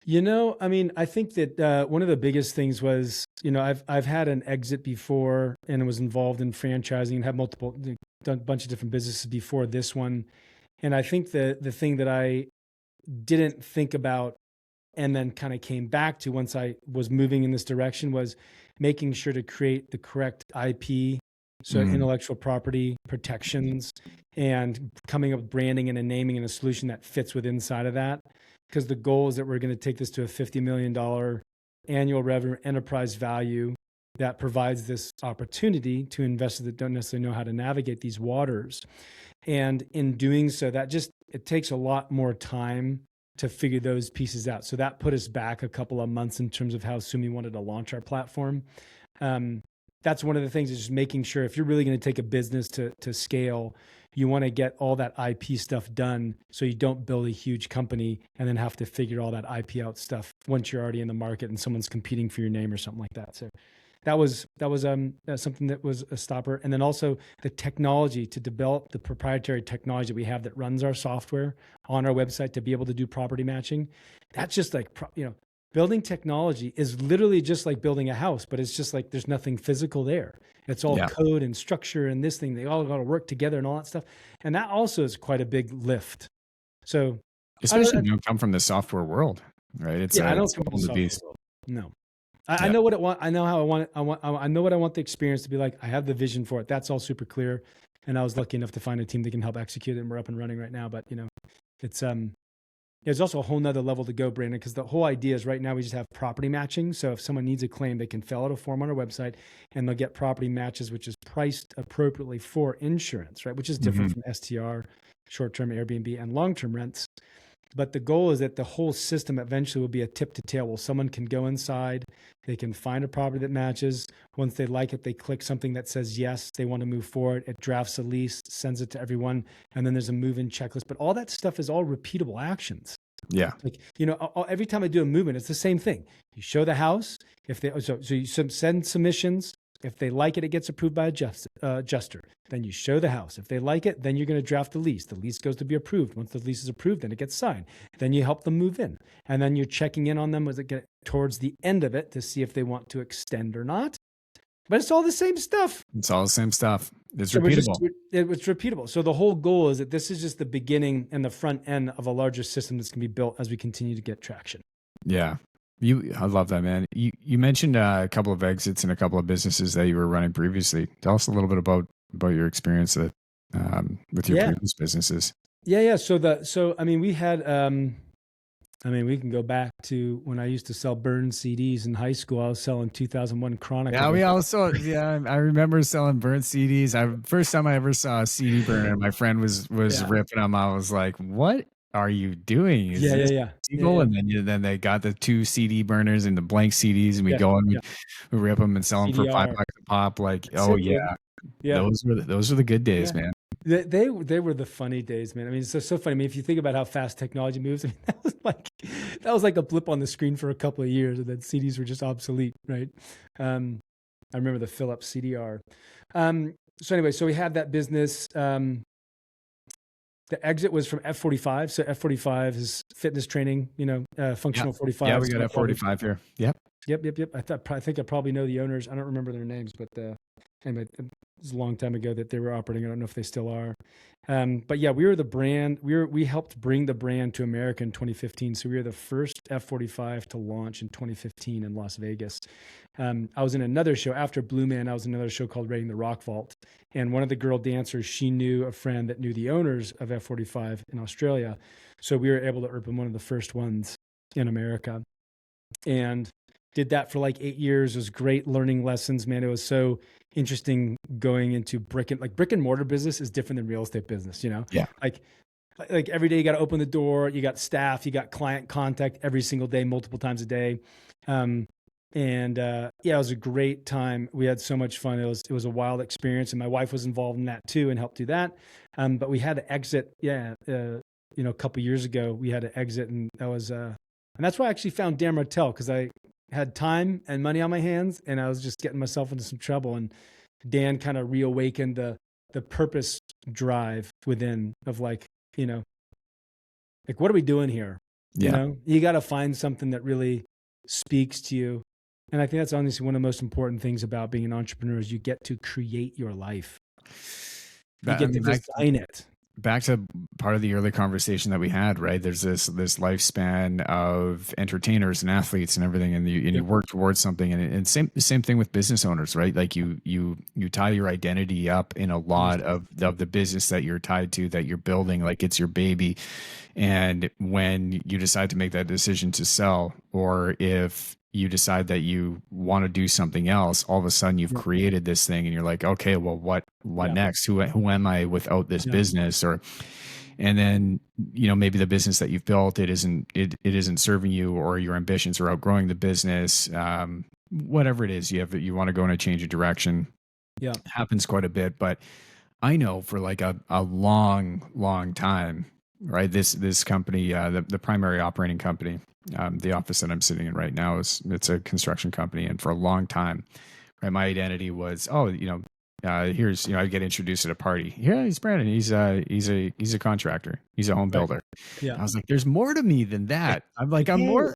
I think that one of the biggest things was, I've had an exit before and was involved in franchising and have done a bunch of different businesses before this one. And I think the thing that I didn't think about and then kind of came back to once I was moving in this direction was making sure to create the correct IP, so intellectual property protections, and coming up with branding and a naming and a solution that fits with inside of that. Because the goal is that we're going to take this to a $50 million annual revenue enterprise value that provides this opportunity to investors that don't necessarily know how to navigate these waters. And in doing so, it takes a lot more time to figure those pieces out. So that put us back a couple of months in terms of how soon we wanted to launch our platform. That's one of the things, is just making sure if you're really going to take a business to scale, you want to get all that IP stuff done so you don't build a huge company and then have to figure all that IP out stuff once you're already in the market and someone's competing for your name or something like that. So that was something that was a stopper. And then also the technology, to develop the proprietary technology that we have that runs our software on our website to be able to do property matching. That's just like, building technology is literally just like building a house, but it's just like there's nothing physical there. It's all code and structure and this thing. They all got to work together and all that stuff. And that also is quite a big lift. So especially when you come from the software world, right? I don't come from the software world. No. I know what I want. I know how I want it. I know what I want the experience to be like. I have the vision for it. That's all super clear. And I was lucky enough to find a team that can help execute it, and we're up and running right now. But it's There's also a whole nother level to go, Brandon, because the whole idea is right now we just have property matching. So if someone needs a claim, they can fill out a form on our website and they'll get property matches, which is priced appropriately for insurance, right? Which is different from STR, short-term Airbnb, and long-term rents. But the goal is that the whole system eventually will be a tip to tail. Well, someone can go inside, they can find a property that matches. Once they like it, they click something that says yes, they want to move forward. It drafts a lease, sends it to everyone, and then there's a move-in checklist. But all that stuff is all repeatable actions. Yeah. Like, every time I do a movement, it's the same thing. You show the house. If they so you send submissions. If they like it, it gets approved by adjuster. Then you show the house. If they like it, then you're going to draft the lease. The lease goes to be approved. Once the lease is approved, then it gets signed. Then you help them move in. And then you're checking in on them as it get towards the end of it to see if they want to extend or not. But it's all the same stuff. It's all the same stuff. It's repeatable. It's repeatable. So the whole goal is that this is just the beginning and the front end of a larger system that's going to be built as we continue to get traction. Yeah. I love that, man. You mentioned a couple of exits and a couple of businesses that you were running previously. Tell us a little bit about your experience with your previous businesses. Yeah. So we had, we can go back to when I used to sell burned CDs in high school. I was selling 2001 Chronicle. Yeah, I remember selling burnt CDs. First time I ever saw a CD burner, my friend was ripping them. I was like, what are you doing? Is this legal? And then they got the 2 CD burners and the blank CDs, and we we rip them and sell them for $5 a pop. Like, those were the good days, man. They were the funny days, man. I mean, it's so funny. I mean, if you think about how fast technology moves, I mean, that was like a blip on the screen for a couple of years, and then CDs were just obsolete, right? I remember the Philips CDR. So anyway, so we had that business. The exit was from F45. So F45 is fitness training, functional 45. Yeah, we got F45 here. Yep. I think I probably know the owners. I don't remember their names, but anyway, it was a long time ago that they were operating. I don't know if they still are. But yeah, we were the brand. We helped bring the brand to America in 2015. So we were the first F45 to launch in 2015 in Las Vegas. I was in another show after Blue Man. I was in another show called Raiding the Rock Vault. And one of the girl dancers, she knew a friend that knew the owners of F45 in Australia. So we were able to open one of the first ones in America. And did that for like 8 years. It was great learning lessons, man. It was so interesting going into brick and mortar business is different than real estate business, Yeah. Like every day you got to open the door, you got staff, you got client contact every single day, multiple times a day. It was a great time. We had so much fun. It was a wild experience, and my wife was involved in that too and helped do that. But we had to exit. A couple of years ago we had to exit, and that was and that's why I actually found Dan Martell, because I had time and money on my hands, and I was just getting myself into some trouble. And Dan kind of reawakened the purpose drive within of like what are we doing here? Yeah. You got to find something that really speaks to you. And I think that's honestly one of the most important things about being an entrepreneur is you get to create your life. You get to design it. Back to part of the early conversation that we had, right? There's this lifespan of entertainers and athletes and everything, and you work towards something, and same thing with business owners, right? Like you tie your identity up in a lot of the business that you're tied to, that you're building, like it's your baby. And when you decide to make that decision to sell, or if you decide that you want to do something else, all of a sudden you've created this thing, and you're like, okay, well, what next? Who am I without this business? And then, maybe the business that you've built, it isn't serving you, or your ambitions are outgrowing the business. Whatever it is, you want to go in a change of direction. Yeah. It happens quite a bit, but I know for like a long time, right? This company, the primary operating company, the office that I'm sitting in right now it's a construction company, and for a long time, right, my identity was, here's, I get introduced at a party. Yeah, he's Brandon. He's a contractor. He's a home builder. Yeah. I was like, there's more to me than that. I'm like, I'm more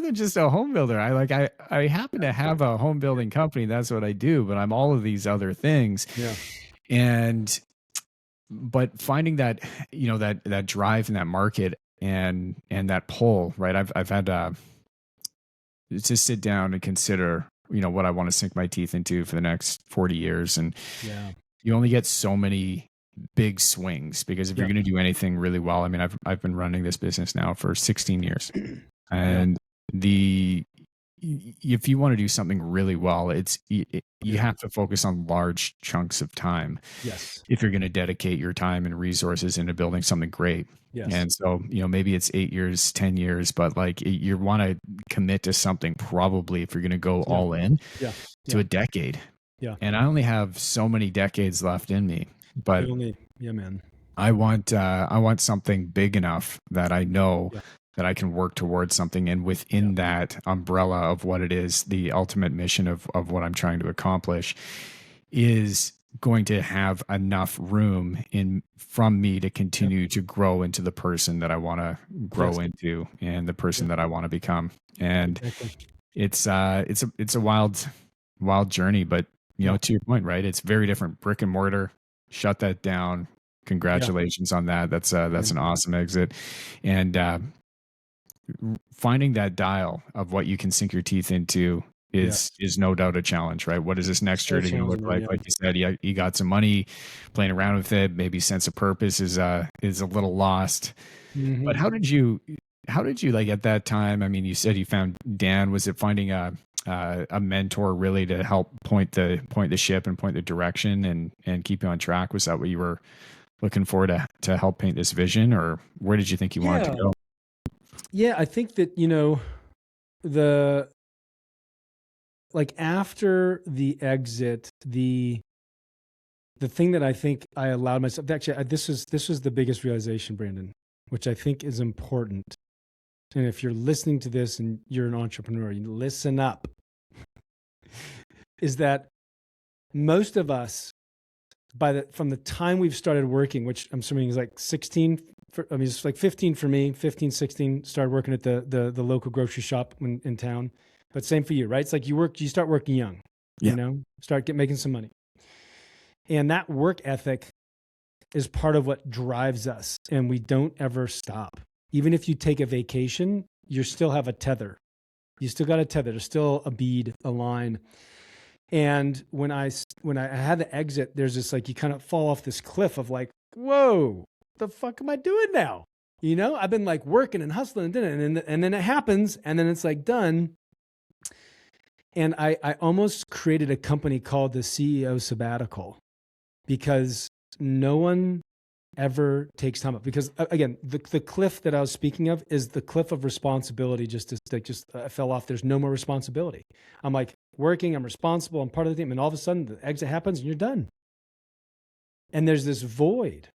than just a home builder. I happen to have a home building company. That's what I do, but I'm all of these other things. Yeah. But finding that, that drive in that market and that pull, right? I've had to sit down and consider, what I want to sink my teeth into for the next 40 years. And you only get so many big swings, because if you're Yep. going to do anything really well, I mean, I've been running this business now for 16 years, Yeah. and the if you want to do something really well, you Yeah. have to focus on large chunks of time Yes. if you're going to dedicate your time and resources into building something great. Yes. And so, maybe it's 8 years, 10 years, but like you want to commit to something, probably if you're going to go Yeah. all in, Yeah. to Yeah. a decade. Yeah. And I only have so many decades left in me, but Yeah, man. I want something big enough that I know Yeah. that I can work towards something, and Yeah. within that umbrella of what it is, the ultimate mission of what I'm trying to accomplish is going to have enough room in from me to Yeah. continue to grow into the person that I want to grow Yes. into, and the Yeah. person that I want to become. And Exactly. it's a wild journey, but Yeah. to your point, right? It's very different. Brick and mortar, shut that down. Yeah. Congratulations on that. That's Yeah. an awesome exit. And finding that dial of what you can sink your teeth into is Yes. is no doubt a challenge, right? What is this next So year going to look challenging, man. like? Yeah. Like you said, you got some money, playing around with it. Maybe sense of purpose is a little lost. But Hmm. how did you like at that time? I mean, you said you found Dan. Was it finding a mentor really to help point the ship and point the direction and keep you on track? Was that what you were looking for, to help paint this vision, or where did you think you wanted to Yeah. go? Yeah. I think that, the, like after the exit, the thing that I think I allowed myself, actually, this was the biggest realization, Brandon, which I think is important. And if you're listening to this and you're an entrepreneur, you listen up, is that most of us, from the time we've started working, which I'm assuming is like 16, it's like 15 for me, 15, 16, started working at the local grocery shop in town. But same for you, right? It's like you start working young, Yeah. start making some money. And that work ethic is part of what drives us. And we don't ever stop. Even if you take a vacation, you still have a tether. You still got a tether. There's still a bead, a line. And when I had the exit, there's this, like, you kind of fall off this cliff of like, whoa, the fuck am I doing now? I've been like working and hustling and doing it, and then it happens, and then it's like done. And I almost created a company called the CEO Sabbatical, because no one ever takes time up. Because again, the cliff that I was speaking of is the cliff of responsibility. I fell off. There's no more responsibility. I'm like working, I'm responsible, I'm part of the team. And all of a sudden the exit happens and you're done. And there's this void.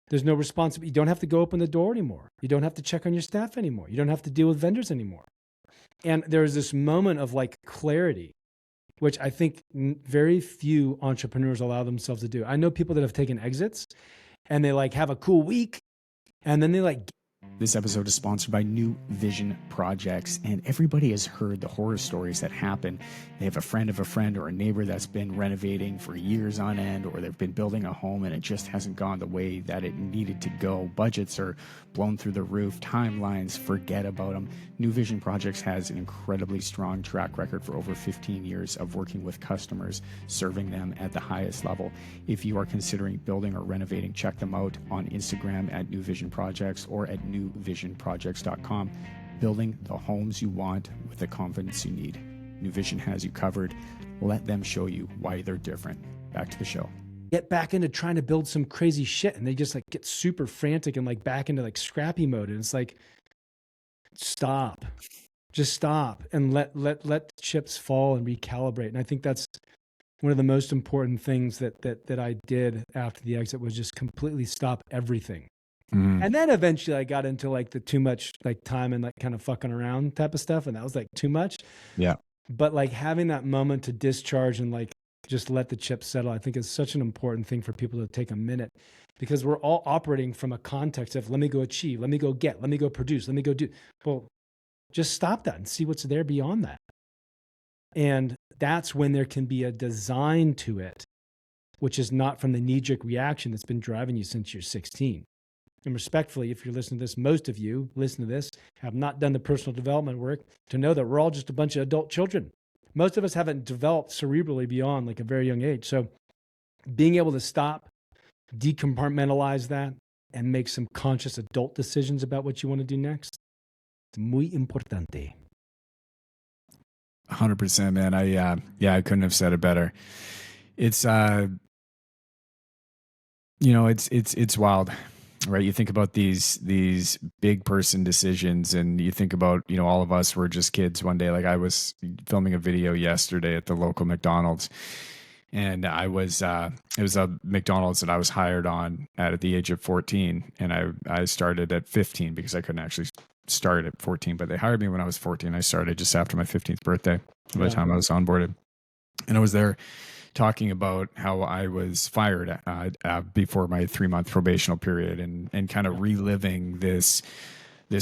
There's no responsibility. You don't have to go open the door anymore. You don't have to check on your staff anymore. You don't have to deal with vendors anymore. And there's this moment of like clarity, which I think very few entrepreneurs allow themselves to do. I know people that have taken exits and they like have a cool week, and then they like. This episode is sponsored by New Vision Projects, and everybody has heard the horror stories that happen. They have a friend of a friend or a neighbor that's been renovating for years on end, or they've been building a home and it just hasn't gone the way that it needed to go. Budgets are blown through the roof, timelines, forget about them. New Vision Projects has an incredibly strong track record for over 15 years of working with customers, serving them at the highest level. If you are considering building or renovating, check them out on Instagram at New Vision Projects or at newvisionprojects.com. Building the homes you want with the confidence you need. New Vision has you covered. Let them show you why they're different. Back to the show. Get back into trying to build some crazy shit, and they just like get super frantic and like back into like scrappy mode. And it's like, just stop and let chips fall and recalibrate. And I think that's one of the most important things that I did after the exit, was just completely stop everything. And then eventually I got into like the too much like time and like kind of fucking around type of stuff. And that was like too much. Yeah. But like having that moment to discharge and like just let the chips settle, I think is such an important thing for people to take a minute, because we're all operating from a context of let me go achieve, let me go get, let me go produce, let me go do. Well, just stop that and see what's there beyond that. And that's when there can be a design to it, which is not from the knee-jerk reaction that's been driving you since you're 16. And respectfully, if you're listening to this, most of you listen to this have not done the personal development work to know that we're all just a bunch of adult children. Most of us haven't developed cerebrally beyond like a very young age. So being able to stop, decompartmentalize that, and make some conscious adult decisions about what you want to do next. It's muy importante. 100%, man. I couldn't have said it better. It's it's wild, right? You think about these big person decisions, and you think about, all of us were just kids one day. Like, I was filming a video yesterday at the local McDonald's, and it was a McDonald's that I was hired on at the age of 14, and I started at 15 because I couldn't actually start at 14, but they hired me when I was 14. I started just after my 15th birthday by the time I was onboarded, and I was there talking about how I was fired before my 3-month probational period, and kind of reliving this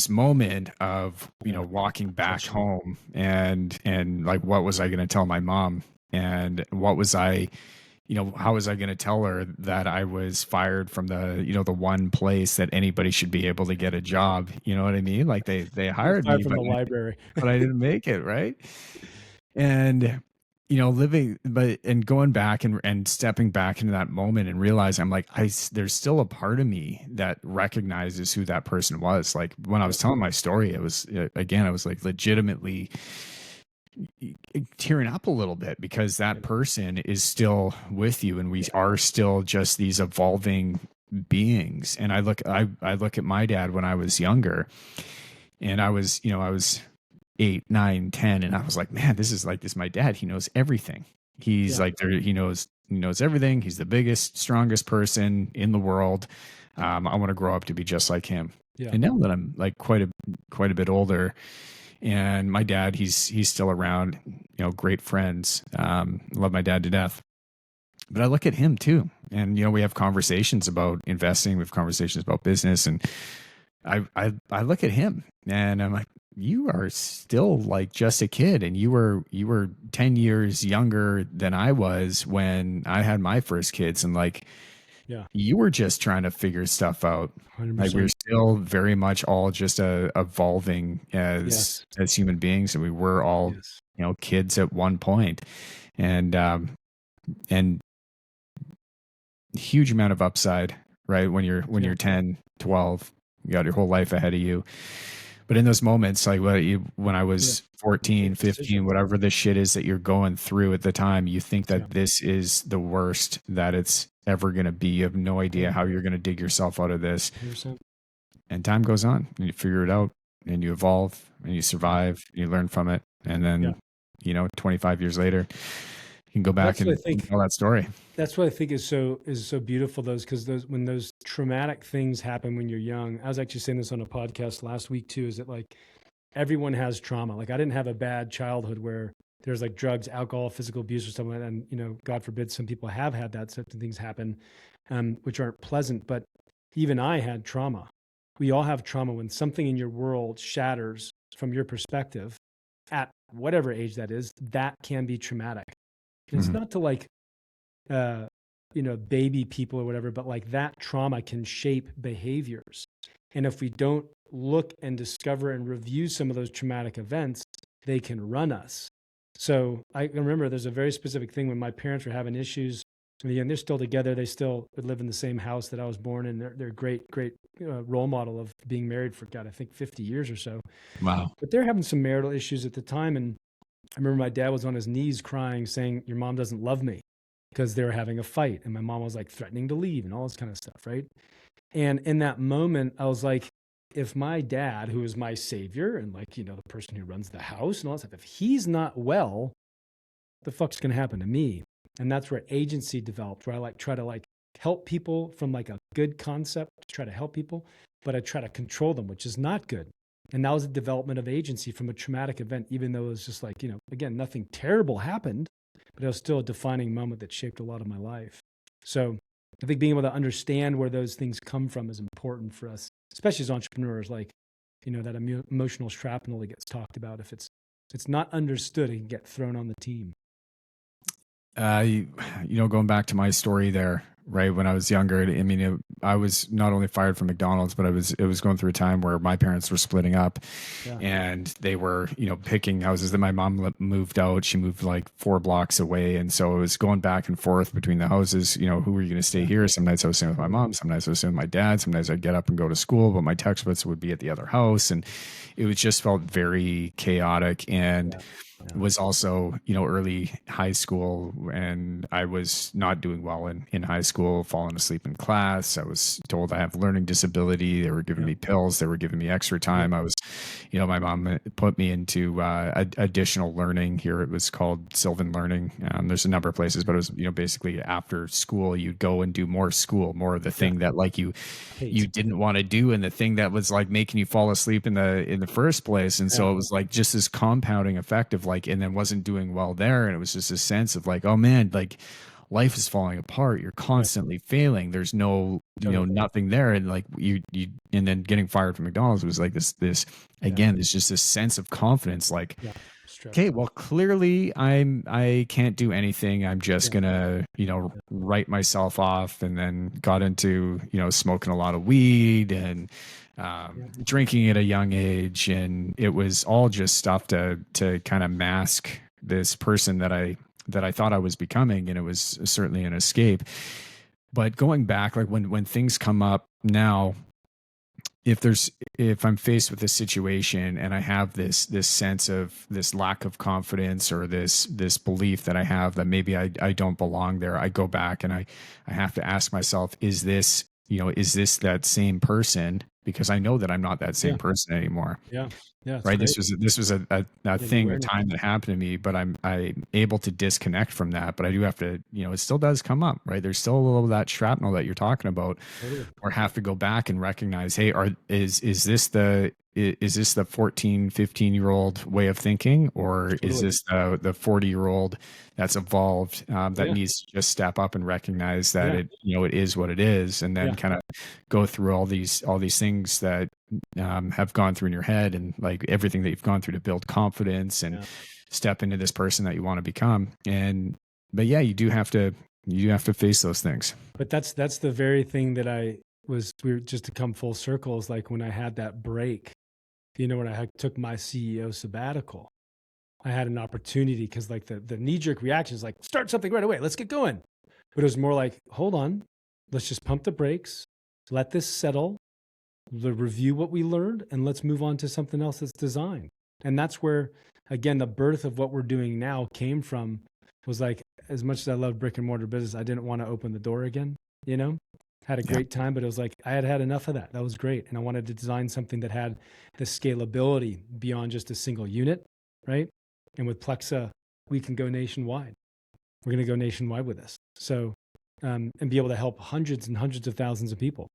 moment of, walking back home, and like, what was I going to tell my mom, and what was I, how was I going to tell her that I was fired from the, the one place that anybody should be able to get a job? You know what I mean? Like, they hired me, from the library, but I didn't make it, right? And and going back and stepping back into that moment and realizing, I'm like, there's still a part of me that recognizes who that person was. Like, when I was telling my story, it was, again, I was like legitimately tearing up a little bit, because that person is still with you, and we are still just these evolving beings. And I look at my dad when I was younger, and I was 8, 9, 10, and I was like, man, this is my dad. He knows everything. He's he knows everything. He's the biggest, strongest person in the world. I want to grow up to be just like him. Yeah. And now that I'm like quite a bit older, and my dad, he's still around, great friends. Love my dad to death. But I look at him too, and we have conversations about investing, we have conversations about business, and I look at him, and I'm like, you are still like just a kid, and you were 10 years younger than I was when I had my first kids, and like, you were just trying to figure stuff out. 100%. Like, we're still very much all just evolving as human beings, and we were all kids at one point, and huge amount of upside, right? When you're 10, 12, you got your whole life ahead of you. But in those moments, like when I was 14, 15, whatever the shit is that you're going through at the time, you think that this is the worst that it's ever going to be. You have no idea how you're going to dig yourself out of this. 100%. And time goes on, and you figure it out, and you evolve, and you survive, and you learn from it. And then, 25 years later, you can go back and tell that story. That's what I think is so beautiful, because when those traumatic things happen when you're young. I was actually saying this on a podcast last week too, is that like, everyone has trauma. Like, I didn't have a bad childhood where there's like drugs, alcohol, physical abuse or something like that. And, God forbid, some people have had that certain things happen, which aren't pleasant, but even I had trauma. We all have trauma. When something in your world shatters from your perspective at whatever age that is, that can be traumatic. It's not to like, baby people or whatever, but like, that trauma can shape behaviors. And if we don't look and discover and review some of those traumatic events, they can run us. So I remember there's a very specific thing when my parents were having issues. And they're still together. They still would live in the same house that I was born in. They're a great role model of being married for, God, I think 50 years or so. Wow. But they're having some marital issues at the time. And I remember my dad was on his knees crying, saying, your mom doesn't love me, because they were having a fight. And my mom was like threatening to leave and all this kind of stuff, right? And in that moment, I was like, if my dad, who is my savior and like, the person who runs the house and all that stuff, if he's not well, the fuck's going to happen to me? And that's where agency developed, where I like try to like help people from like a good concept, to try to help people, but I try to control them, which is not good. And that was the development of agency from a traumatic event, even though it was just like, again, nothing terrible happened, but it was still a defining moment that shaped a lot of my life. So I think being able to understand where those things come from is important for us, especially as entrepreneurs. Like, that emotional shrapnel that gets talked about, if it's not understood, it can get thrown on the team. Going back to my story there, right? When I was younger, I mean, I was not only fired from McDonald's, but it was going through a time where my parents were splitting up, Yeah. and they were, picking houses that my mom moved out. She moved like 4 blocks away. And so it was going back and forth between the houses, who were you going to stay Yeah. here? Some nights I was staying with my mom. Some nights I was staying with my dad. Some nights I'd get up and go to school, but my textbooks would be at the other house. And it was just felt very chaotic. And Yeah. Yeah. was also, early high school, and I was not doing well in high school, falling asleep in class. I was told I have learning disability. They were giving Yeah. me pills. They were giving me extra time. I was, my mom put me into additional learning here. It was called Sylvan Learning. There's a number of places, but it was, basically after school, you'd go and do more school, more of the thing that like you didn't want to do, and the thing that was like making you fall asleep in the first place. And so it was like just this compounding effect of like, and then wasn't doing well there. And it was just a sense of like, oh man, like life is falling apart. You're constantly failing. There's no, nothing there. And like and then getting fired from McDonald's was like this again, it's just this sense of confidence. Like, okay, well, clearly I can't do anything. I'm just gonna, write myself off. And then got into, smoking a lot of weed and drinking at a young age. And it was all just stuff to kind of mask this person that I thought I was becoming. And it was certainly an escape. But going back, like when things come up now, if I'm faced with a situation and I have this sense of this lack of confidence or this belief that I have that maybe I don't belong there, I go back and I have to ask myself, is this that same person? Because I know that I'm not that same person anymore. Yeah. Yeah. Right. Great. This was a thing, a time that happened to me, but I'm able to disconnect from that. But I do have to, it still does come up, right? There's still a little of that shrapnel that you're talking about, or have to go back and recognize, hey, is this the 14, 15-year-old way of thinking, or is this the 40-year-old that's evolved, that needs to just step up and recognize that it is what it is, and then kind of go through all these things that have gone through in your head, and like everything that you've gone through to build confidence and step into this person that you want to become. But yeah, you do have to face those things. But that's the very thing that we were just to come full circle, is like when I had that break, when I took my CEO sabbatical, I had an opportunity, because like the knee-jerk reaction is like, start something right away, let's get going. But it was more like, hold on, let's just pump the brakes, let this settle, review what we learned, and let's move on to something else that's designed. And that's where, again, the birth of what we're doing now came from. Was like, as much as I love brick and mortar business, I didn't want to open the door again, had a great time, but it was like, I had enough of that. That was great. And I wanted to design something that had the scalability beyond just a single unit, right? And with Plexa, we can go nationwide. We're going to go nationwide with this. So, and be able to help hundreds and hundreds of thousands of people.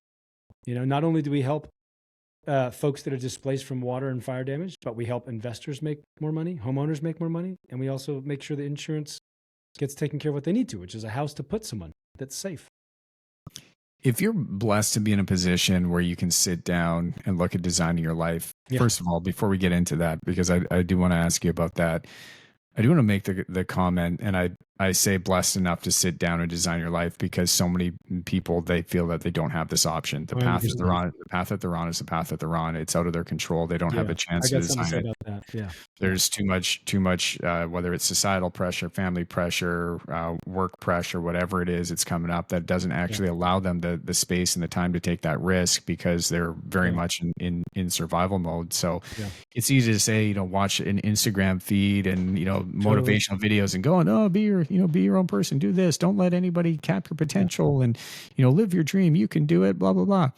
Not only do we help folks that are displaced from water and fire damage, but we help investors make more money, homeowners make more money, and we also make sure the insurance gets taken care of what they need to, which is a house to put someone that's safe. If you're blessed to be in a position where you can sit down and look at designing your life, first of all, before we get into that, because I do want to ask you about that, I do want to make the comment, and I say blessed enough to sit down and design your life, because so many people, they feel that they don't have this option. The path that they're on is the path that they're on. It's out of their control. They don't have a chance to design it. About that. There's too much, whether it's societal pressure, family pressure, work pressure, whatever it is, it's coming up that doesn't actually allow them the space and the time to take that risk, because they're very much in survival mode. So it's easy to say, watch an Instagram feed and, motivational videos and going, oh, be your own person, do this, don't let anybody cap your potential, and live your dream, you can do it, blah blah blah,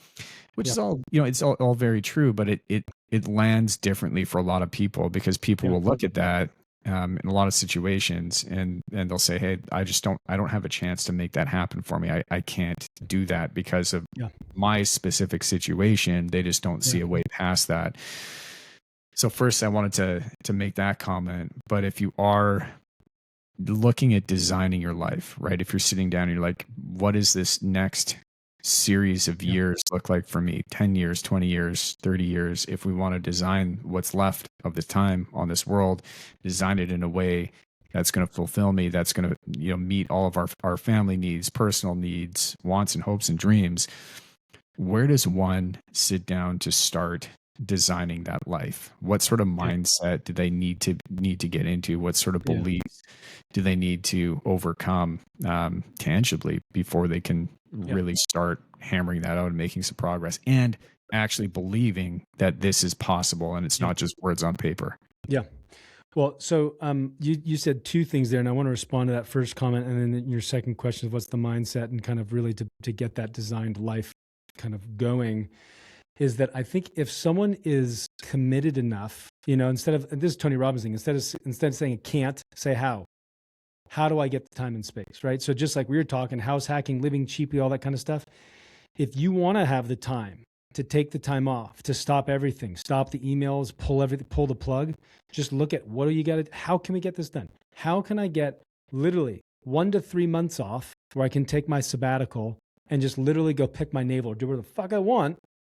which is all, it's all very true, but it lands differently for a lot of people, because people will look at that in a lot of situations, and they'll say, hey, I don't have a chance to make that happen for me. I can't do that because of my specific situation. They just don't see a way past that. So first I wanted to make that comment. But if you are looking at designing your life, right? If you're sitting down and you're like, what is this next series of years look like for me? 10 years, 20 years, 30 years. If we want to design what's left of the time on this world, design it in a way that's going to fulfill me, that's going to, meet all of our family needs, personal needs, wants and hopes and dreams. Where does one sit down to start designing that life? What sort of Yeah. mindset do they need to get into? What sort of Yeah. beliefs do they need to overcome tangibly before they can Yeah. really start hammering that out and making some progress and actually believing that this is possible and it's Yeah. not just words on paper? Yeah. Well, so you said two things there, and I want to respond to that first comment, and then your second question is what's the mindset, and kind of really to get that designed life kind of going. Is that I think if someone is committed enough, instead of, and this is Tony Robbins thing, instead of saying can't, say how. How do I get the time and space, right? So just like we were talking, house hacking, living cheaply, all that kind of stuff. If you want to have the time to take the time off, to stop everything, stop the emails, pull the plug, just look at what do you got to, how can we get this done? How can I get literally 1 to 3 months off where I can take my sabbatical and just literally go pick my navel or do whatever the fuck I want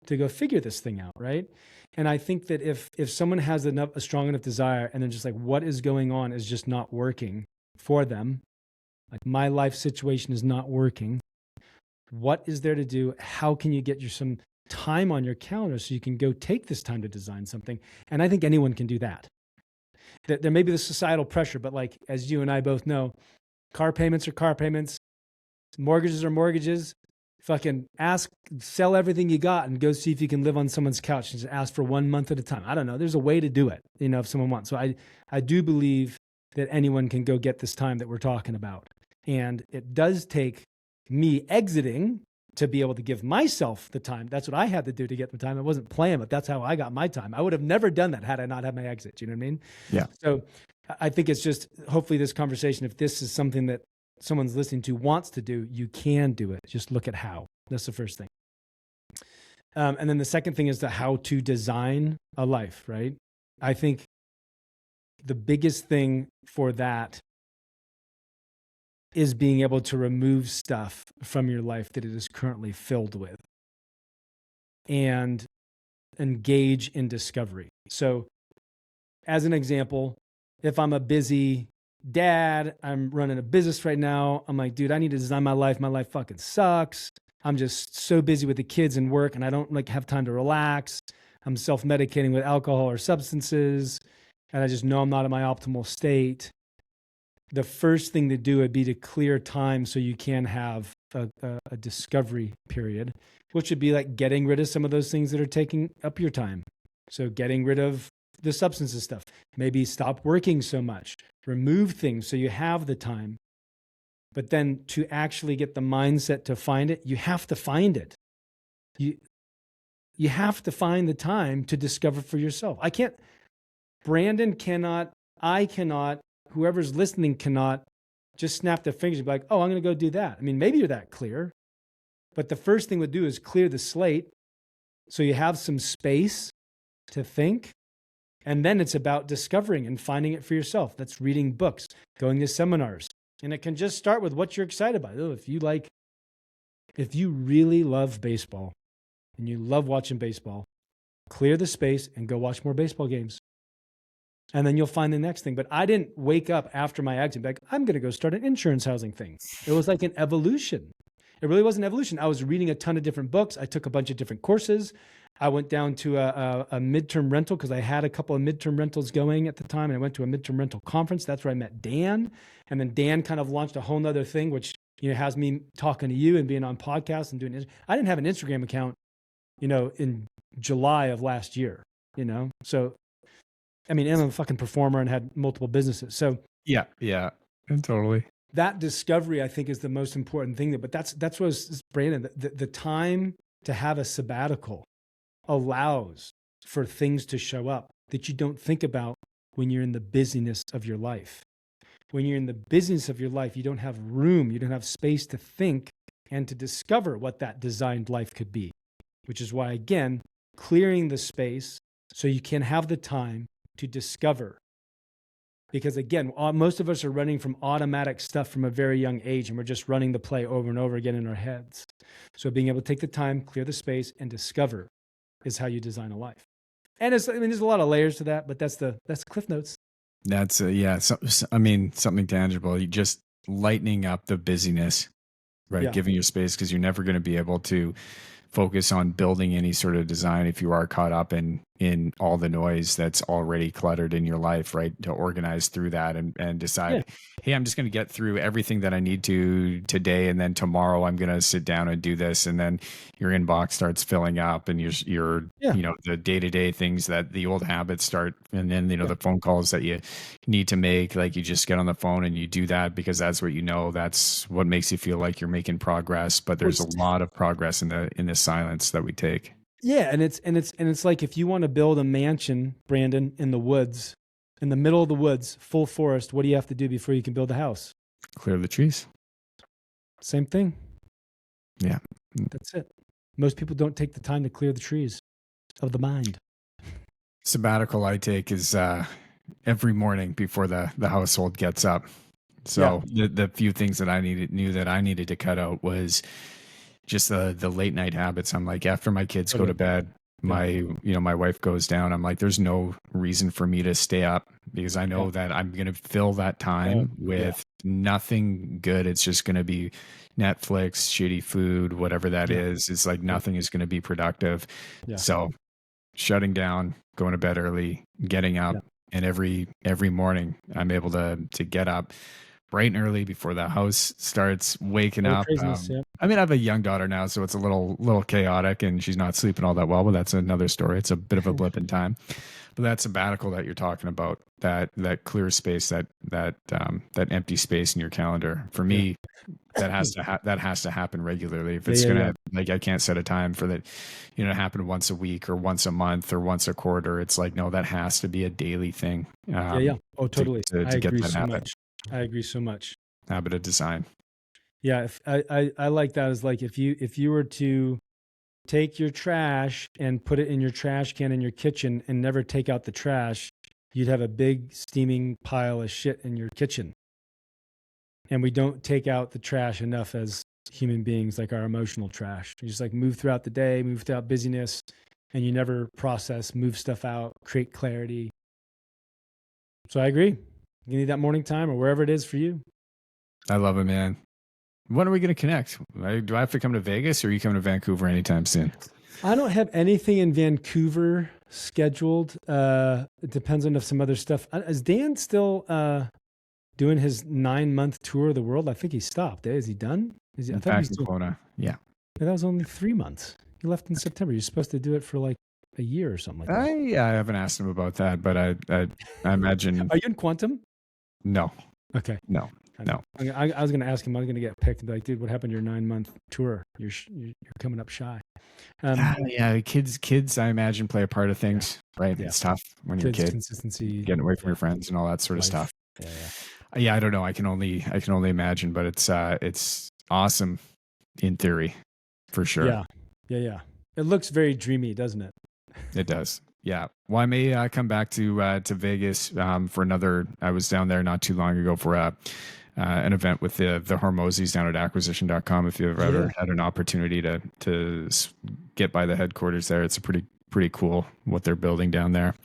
to go figure this thing out, right? And I think that if someone has a strong enough desire and they're just like, what is going on is just not working for them, like my life situation is not working, what is there to do? How can you get some time on your calendar so you can go take this time to design something? And I think anyone can do that. There may be the societal pressure, but like, as you and I both know, car payments are car payments, mortgages are mortgages. Fucking sell everything you got and go see if you can live on someone's couch and just ask for 1 month at a time. I don't know. There's a way to do it, if someone wants. So I do believe that anyone can go get this time that we're talking about. And it does take me exiting to be able to give myself the time. That's what I had to do to get the time. I wasn't playing, but that's how I got my time. I would have never done that had I not had my exit. You know what I mean? Yeah. So I think it's just, hopefully this conversation, if this is something that someone's listening to wants to do, you can do it. Just look at how. That's the first thing. And then the second thing is the how to design a life, right? I think the biggest thing for that is being able to remove stuff from your life that it is currently filled with and engage in discovery. So as an example, if I'm a busy dad, I'm running a business right now, I'm like, dude, I need to design my life. My life fucking sucks. I'm just so busy with the kids and work and I don't have time to relax. I'm self-medicating with alcohol or substances and I just know I'm not in my optimal state. The first thing to do would be to clear time so you can have a discovery period, which would be like getting rid of some of those things that are taking up your time. So getting rid of the substances stuff, maybe stop working so much, remove things so you have the time. But then to actually get the mindset to find it, you have to find it. You have to find the time to discover for yourself. Brandon cannot, I cannot, whoever's listening cannot just snap their fingers and be like, oh, I'm going to go do that. I mean, maybe you're that clear, but the first thing would do is clear the slate so you have some space to think. And then it's about discovering and finding it for yourself. That's reading books, going to seminars. And it can just start with what you're excited about. Oh, if you really love baseball and you love watching baseball, clear the space and go watch more baseball games. And then you'll find the next thing. But I didn't wake up after my exit like, I'm going to go start an insurance housing thing. It was like an evolution. It really was an evolution. I was reading a ton of different books. I took a bunch of different courses. I went down to a midterm rental because I had a couple of midterm rentals going at the time. And I went to a midterm rental conference. That's where I met Dan. And then Dan kind of launched a whole nother thing, which has me talking to you and being on podcasts and doing it. I didn't have an Instagram account, in July of last year, So, I mean, I'm a fucking performer and had multiple businesses. So yeah, totally. That discovery, I think, is the most important thing. But that's what was Brandon. The time to have a sabbatical allows for things to show up that you don't think about when you're in the busyness of your life. When you're in the busyness of your life, you don't have room, you don't have space to think and to discover what that designed life could be, which is why, again, clearing the space so you can have the time to discover. Because again, most of us are running from automatic stuff from a very young age, and we're just running the play over and over again in our heads. So being able to take the time, clear the space, and discover is how you design a life. And there's a lot of layers to that, but that's the Cliff Notes. That's yeah. I mean, something tangible. You just lightening up the busyness, right? Yeah. Giving your space because you're never going to be able to focus on building any sort of design if you are caught up in all the noise that's already cluttered in your life, right? To organize through that and Yeah. decide, hey, I'm just going to get through everything that I need to today, and then tomorrow I'm going to sit down and do this, and then your inbox starts filling up, and your Yeah. the day-to-day things, that the old habits start, and then Yeah. the phone calls that you need to make, like you just get on the phone and you do that because that's what that's what makes you feel like you're making progress. But Well, there's a lot of progress in the silence that we take. yeah, and it's like if you want to build a mansion, Brandon, in the woods, in the middle of the woods, full forest, what do you have to do before you can build a house? Clear the trees. Same thing. Yeah. That's it. Most people don't take the time to clear the trees of the mind. Sabbatical I take is every morning before the household gets up. So the few things that I knew that I needed to cut out was just the late night habits. I'm like, after my kids go to bed, my wife goes down. I'm like, there's no reason for me to stay up because I know that I'm going to fill that time with nothing good. It's just going to be Netflix, shitty food, whatever that is. It's like nothing is going to be productive. So shutting down, going to bed early, getting up, and every morning I'm able to get up bright and early before the house starts waking up. I mean, I have a young daughter now, so it's a little chaotic, and she's not sleeping all that well. But that's another story. It's a bit of a blip in time. But that sabbatical that you're talking about, that clear space, that empty space in your calendar, for me, that has to happen regularly. If it's gonna like, I can't set a time for that, happen once a week or once a month or once a quarter. It's like, no, that has to be a daily thing. Oh, totally. To I get agree that so habit. much. I agree so much. Habit of design. Yeah, if I like that as like if you were to take your trash and put it in your trash can in your kitchen and never take out the trash, you'd have a big steaming pile of shit in your kitchen. And we don't take out the trash enough as human beings, like our emotional trash. You just like move throughout the day, move throughout busyness, and you never process, move stuff out, create clarity. So I agree. You need that morning time or wherever it is for you. I love it, man. When are we going to connect? Do I have to come to Vegas, or are you coming to Vancouver anytime soon? I don't have anything in Vancouver scheduled. It depends on if some other stuff. Is Dan still doing his 9-month tour of the world? I think he stopped. Is he done? I thought he was doing, Kona. Yeah. That was only 3 months. He left in September. You're supposed to do it for like a year or something like that. I haven't asked him about that, but I imagine. Are you in Quantum? No. Okay. No. I was going to ask him. I was going to get picked and be like, dude, what happened to your 9-month tour? You're coming up shy. Kids, I imagine, play a part of things, right? Yeah. It's tough when you're a kid. Consistency, getting away from your friends and all that sort of stuff. Yeah, I don't know. I can only imagine, but it's awesome in theory, for sure. Yeah. It looks very dreamy, doesn't it? It does. Yeah. Well, I may come back to Vegas for another. I was down there not too long ago for an event with the Hormozis down at acquisition.com. If you've ever had an opportunity to get by the headquarters there, it's a pretty cool what they're building down there.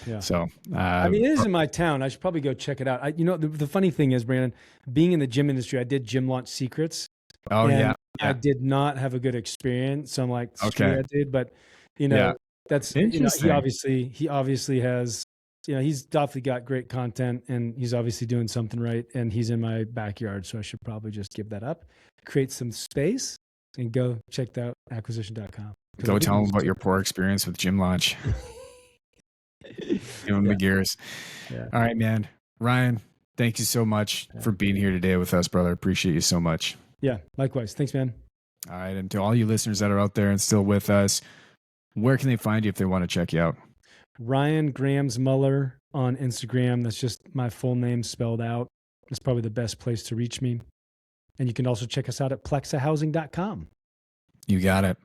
Yeah. So I mean, it is in my town. I should probably go check it out. The funny thing is, Brandon, being in the gym industry, I did Gym Launch Secrets. Oh yeah. I did not have a good experience. So I'm like, screw that, dude. But that's interesting. He obviously has. He's definitely got great content, and he's obviously doing something right. And he's in my backyard, so I should probably just give that up, create some space, and go check out acquisition.com. Go tell him about your poor experience with Gym Launch. Give him the gears. Yeah. All right, man. Ryan, thank you so much for being here today with us, brother. Appreciate you so much. Yeah, likewise. Thanks, man. All right. And to all you listeners that are out there and still with us, where can they find you if they want to check you out? Ryan Grams Mueller on Instagram. That's just my full name spelled out. That's probably the best place to reach me. And you can also check us out at plexahousing.com. You got it.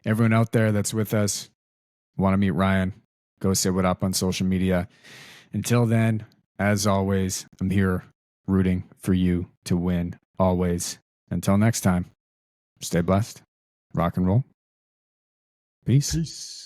Everyone out there that's with us, want to meet Ryan, go say what up on social media. Until then, as always, I'm here rooting for you to win always. Until next time, stay blessed, rock and roll. Peace.